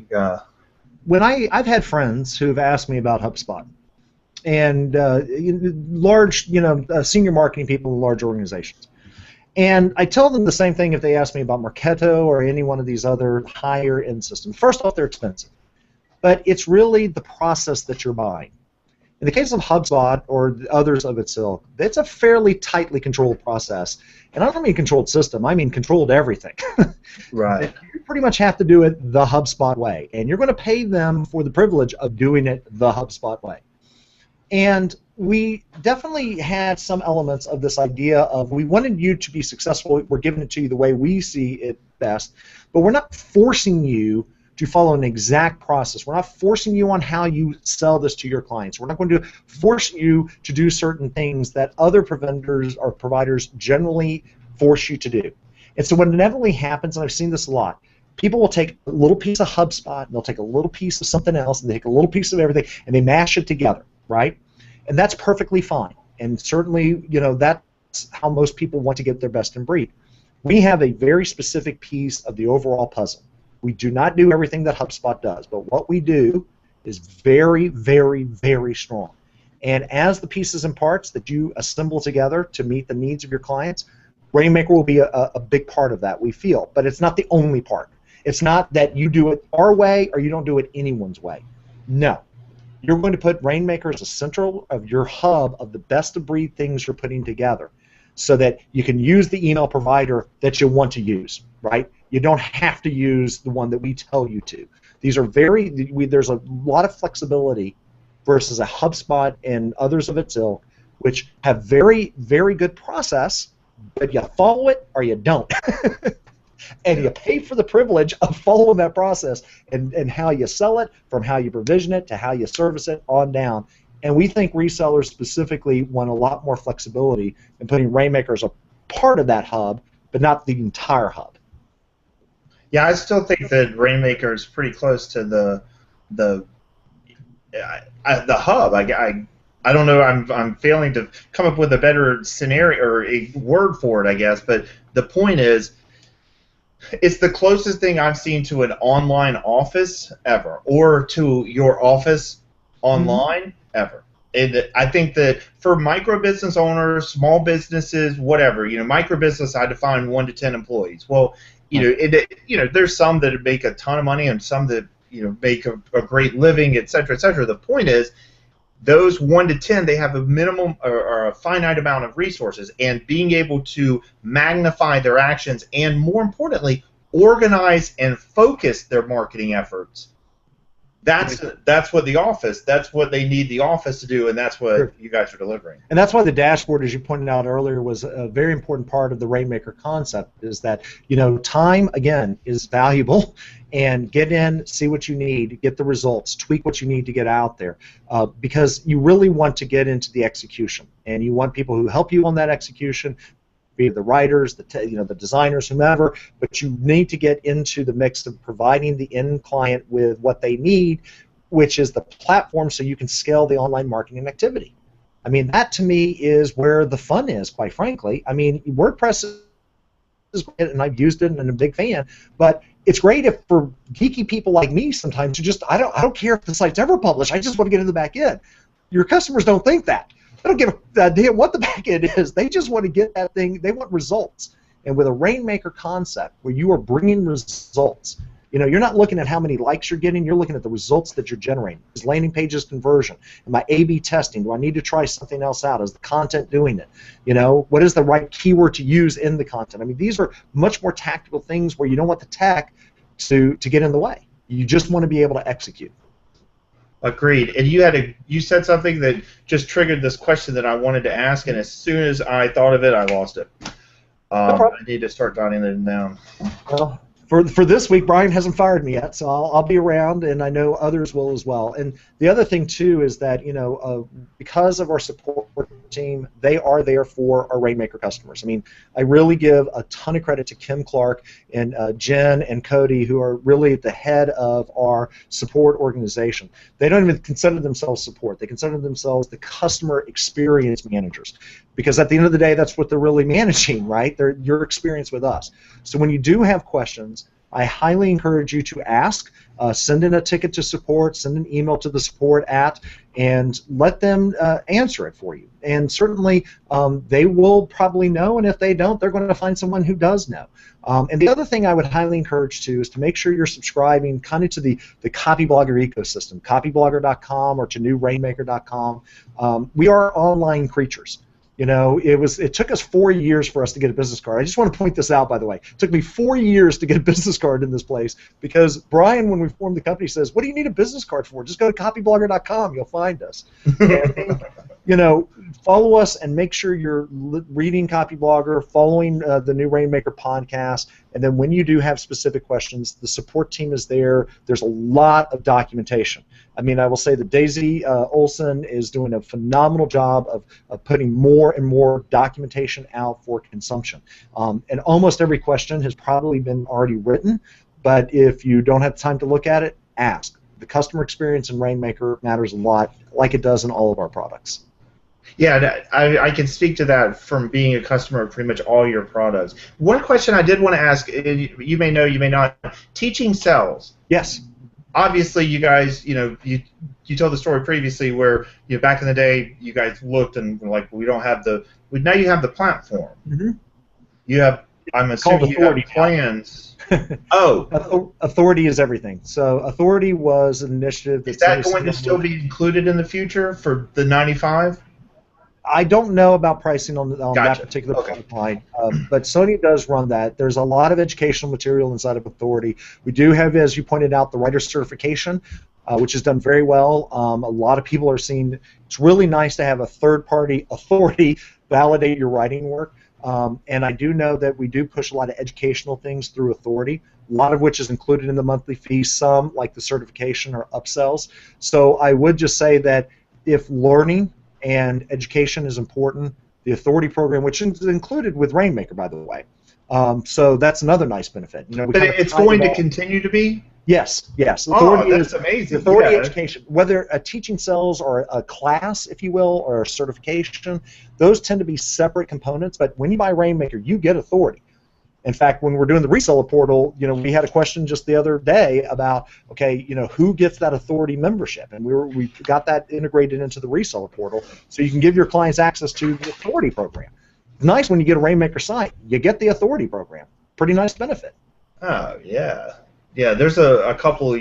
when I've had friends who have asked me about HubSpot, and large, senior marketing people in large organizations. And I tell them the same thing if they ask me about Marketo or any one of these other higher-end systems. First off, they're expensive. But it's really the process that you're buying. In the case of HubSpot or others of its ilk, it's a fairly tightly controlled process. And I don't mean controlled system, I mean controlled everything. Right. You pretty much have to do it the HubSpot way. And you're going to pay them for the privilege of doing it the HubSpot way. And we definitely had some elements of this idea of we wanted you to be successful, we're giving it to you the way we see it best, but we're not forcing you to follow an exact process. We're not forcing you on how you sell this to your clients. We're not going to force you to do certain things that other vendors or providers generally force you to do. And so what inevitably happens, and I've seen this a lot, People will take a little piece of HubSpot, and they'll take a little piece of something else, and they take a little piece of everything, and they mash it together, right? And that's perfectly fine. And certainly, that's how most people want to get their best in breed. We have a very specific piece of the overall puzzle. We do not do everything that HubSpot does, but what we do is very, very, very strong. And as the pieces and parts that you assemble together to meet the needs of your clients, Rainmaker will be a big part of that, we feel. But it's not the only part. It's not that you do it our way or you don't do it anyone's way. No. You're going to put Rainmaker as a central of your hub of the best of breed things you're putting together so that you can use the email provider that you want to use, right? You don't have to use the one that we tell you to. These are there's a lot of flexibility versus a HubSpot and others of its ilk, which have very, very good process, but you follow it or you don't. And you pay for the privilege of following that process and how you sell it, from how you provision it to how you service it on down. And we think resellers specifically want a lot more flexibility in putting Rainmaker as a part of that hub, but not the entire hub. Yeah, I still think that Rainmaker is pretty close to the hub. I don't know. I'm failing to come up with a better scenario or a word for it, I guess. But the point is, it's the closest thing I've seen to an online office ever, or to your office online ever. And I think that for micro business owners, small businesses, whatever, micro business, I define 1 to 10 employees. Well, there's some that make a ton of money and some that make a great living, et cetera, et cetera. The point is, those 1 to 10, they have a minimum or a finite amount of resources, and being able to magnify their actions and, more importantly, organize and focus their marketing efforts. That's what that's what they need the office to do, and that's what you guys are delivering. And that's why the dashboard, as you pointed out earlier, was a very important part of the Rainmaker concept, is that, time, again, is valuable, and get in, see what you need, get the results, tweak what you need to get out there, because you really want to get into the execution, and you want people who help you on that execution, be it the writers, the designers, whomever, but you need to get into the mix of providing the end client with what they need, which is the platform so you can scale the online marketing activity. I mean, that to me is where the fun is, quite frankly. I mean, WordPress is great, and I've used it and I'm a big fan, but it's great if for geeky people like me sometimes who just, I don't care if the site's ever published, I just want to get into the back end. Your customers don't think that. They don't give a idea what the back end is. They just want to get that thing. They want results. And with a Rainmaker concept where you are bringing results, you're not looking at how many likes you're getting. You're looking at the results that you're generating. Is landing pages conversion? Am I A/B testing? Do I need to try something else out? Is the content doing it? What is the right keyword to use in the content? I mean, these are much more tactical things where you don't want the tech to get in the way. You just want to be able to execute. Agreed. And you said something that just triggered this question that I wanted to ask, and as soon as I thought of it, I lost it. I need to start jotting it down. Well, for this week, Brian hasn't fired me yet, so I'll be around, and I know others will as well. And the other thing too is that because of our support team, they are there for our Rainmaker customers. I mean, I really give a ton of credit to Kim Clark and Jen and Cody, who are really at the head of our support organization. They don't even consider themselves support. They consider themselves the customer experience managers, because at the end of the day, that's what they're really managing, right? They're your experience with us. So when you do have questions, I highly encourage you to ask. Send in a ticket to support, send an email to the support and let them answer it for you. And certainly they will probably know, and if they don't, they're going to find someone who does know. And the other thing I would highly encourage too is to make sure you're subscribing kind of to the Copyblogger ecosystem, copyblogger.com or to newrainmaker.com. We are online creatures. It took us 4 years for us to get a business card. I just want to point this out, by the way. It took me 4 years to get a business card in this place because Brian, when we formed the company, says, "What do you need a business card for? Just go to copyblogger.com. You'll find us." And, follow us and make sure you're reading Copyblogger, following the New Rainmaker podcast, and then when you do have specific questions, the support team is there. There's a lot of documentation. I mean, I will say that Daisy Olson is doing a phenomenal job of putting more and more documentation out for consumption. And almost every question has probably been already written, but if you don't have time to look at it, ask. The customer experience in Rainmaker matters a lot, like it does in all of our products. Yeah, I can speak to that from being a customer of pretty much all your products. One question I did want to ask, you may know, you may not, teaching sells. Yes. Obviously, you guys, you told the story previously where back in the day you guys looked and were like, we don't have now you have the platform. Mm-hmm. You have, I'm assuming you have plans. Oh, Authority is everything. So Authority was an initiative is that going to still be included in the future for the 95? I don't know about pricing on Gotcha. that particular product line, but Sony does run that. There's a lot of educational material inside of Authority. We do have, as you pointed out, the writer certification, which is done very well. A lot of people are seeing it's really nice to have a third-party authority validate your writing work. And I do know that we do push a lot of educational things through Authority, a lot of which is included in the monthly fee, some, like the certification, are upsells. So I would just say that if learning and education is important, the Authority program, which is included with Rainmaker, by the way. So that's another nice benefit. But it's going to continue to be? Yes. Authority that's amazing. Authority education, whether a teaching sells or a class, if you will, or a certification, those tend to be separate components. But when you buy Rainmaker, you get Authority. In fact, when we're doing the reseller portal, we had a question just the other day about, okay, who gets that Authority membership, and we got that integrated into the reseller portal, so you can give your clients access to the Authority program. It's nice when you get a Rainmaker site, you get the Authority program. Pretty nice benefit. Oh yeah, yeah. There's a couple of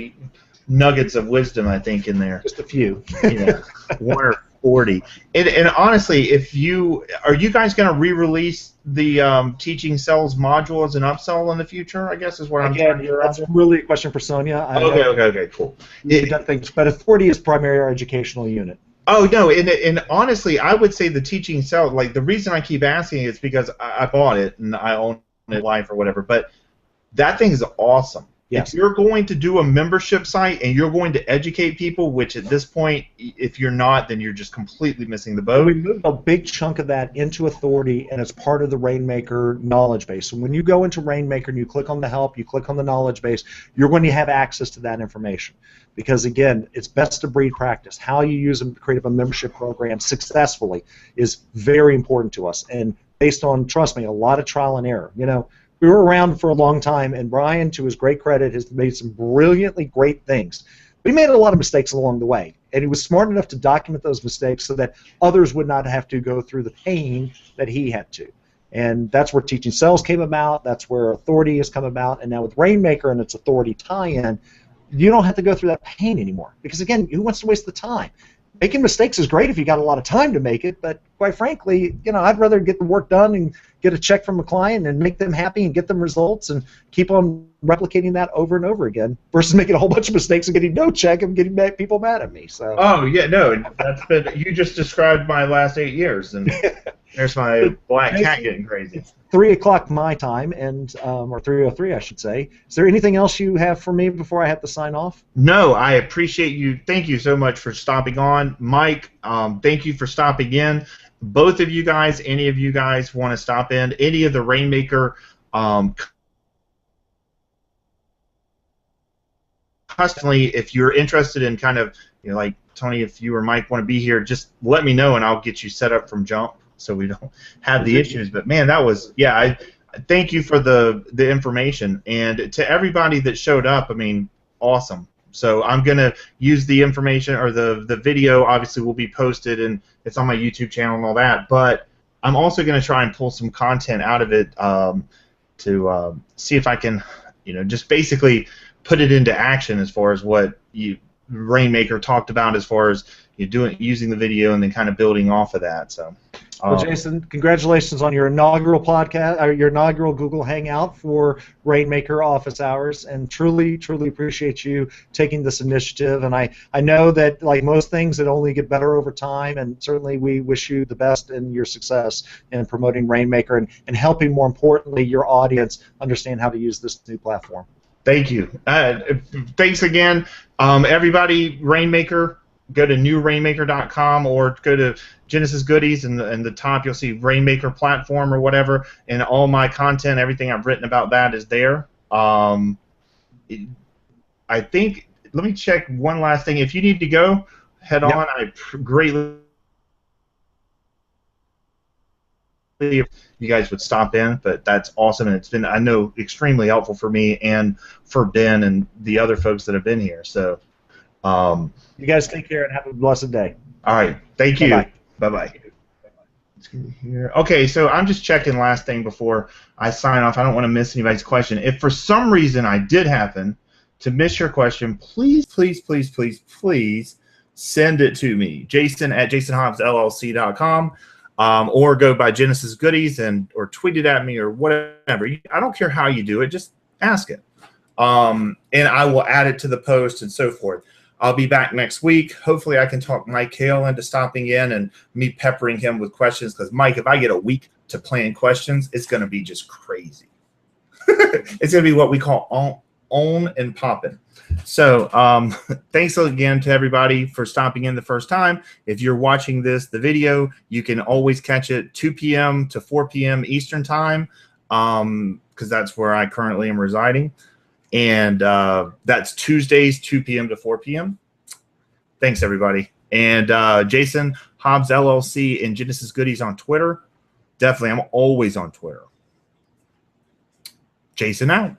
nuggets of wisdom I think in there. Just a few. Yeah, 1 or 40. And honestly, are you guys going to re-release the teaching sells module as an upsell in the future? I guess is what I'm trying to hear. That's really a question for Sonia. Okay, cool. But Authority is primarily our educational unit. Oh no, and honestly, I would say the teaching sells. Like the reason I keep asking is because I bought it and I own it live or whatever. But that thing is awesome. Yes. If you're going to do a membership site and you're going to educate people, which at this point, if you're not, then you're just completely missing the boat. We moved a big chunk of that into Authority, and it's part of the Rainmaker knowledge base. So when you go into Rainmaker and you click on the help, you click on the knowledge base, you're going to have access to that information. Because, again, it's best of breed practice. How you use and create a membership program successfully is very important to us. And based on, trust me, a lot of trial and error. We were around for a long time, and Brian, to his great credit, has made some brilliantly great things. But he made a lot of mistakes along the way, and he was smart enough to document those mistakes so that others would not have to go through the pain that he had to. And that's where Teaching Sells came about, that's where Authority has come about, and now with Rainmaker and its Authority tie-in, you don't have to go through that pain anymore. Because, again, who wants to waste the time? Making mistakes is great if you got a lot of time to make it, but quite frankly, I'd rather get the work done and get a check from a client and make them happy and get them results and keep on replicating that over and over again versus making a whole bunch of mistakes and getting no check and getting people mad at me. So. Oh yeah, no, you just described my last 8 years, and there's my black cat getting crazy. It's 3 o'clock my time, and or 3:03, I should say. Is there anything else you have for me before I have to sign off? No, I appreciate you. Thank you so much for stopping on, Mike. Thank you for stopping in. Both of you guys, any of you guys want to stop in, any of the Rainmaker constantly, if you're interested in kind of, like Tony, if you or Mike want to be here, just let me know and I'll get you set up from jump so we don't have the issues. But man, that was, I thank you for the information, and to everybody that showed up, I mean, awesome. So I'm going to use the information, or the video obviously will be posted, and it's on my YouTube channel and all that, but I'm also going to try and pull some content out of it to see if I can, just basically put it into action as far as what Rainmaker talked about as far as using the video and then kind of building off of that. So. Well, Jason, congratulations on your inaugural podcast, or your inaugural Google Hangout for Rainmaker Office Hours, and truly, truly appreciate you taking this initiative. And I know that, like most things, it only get better over time, and certainly we wish you the best in your success in promoting Rainmaker and helping, more importantly, your audience understand how to use this new platform. Thank you. Thanks again, everybody. Rainmaker. Go to newrainmaker.com or go to Genesis Goodies, and the top you'll see Rainmaker platform or whatever, and all my content, everything I've written about that is there. I think, let me check one last thing. If you need to go, head on. I greatly if you guys would stop in, but that's awesome, and it's been, I know, extremely helpful for me and for Ben and the other folks that have been here. So, you guys take care and have a blessed day. All right, thank you. Bye-bye. Bye-bye. Let's get here. Okay, so I'm just checking last thing before I sign off. I don't want to miss anybody's question. If for some reason I did happen to miss your question, please, please, please, please, please send it to me, Jason at jasonhobbsllc.com. Or go by Genesis Goodies or tweet it at me or whatever. I don't care how you do it. Just ask it. And I will add it to the post and so forth. I'll be back next week. Hopefully I can talk Mike Hale into stopping in and me peppering him with questions, because, Mike, if I get a week to plan questions, it's going to be just crazy. It's going to be what we call on and popping. So thanks again to everybody for stopping in the first time. If you're watching the video, you can always catch it 2 p.m. to 4 p.m. Eastern time, because that's where I currently am residing. And that's Tuesdays, 2 p.m. to 4 p.m. Thanks, everybody. And Jason Hobbs LLC and Genesis Goodies on Twitter. Definitely, I'm always on Twitter. Jason out.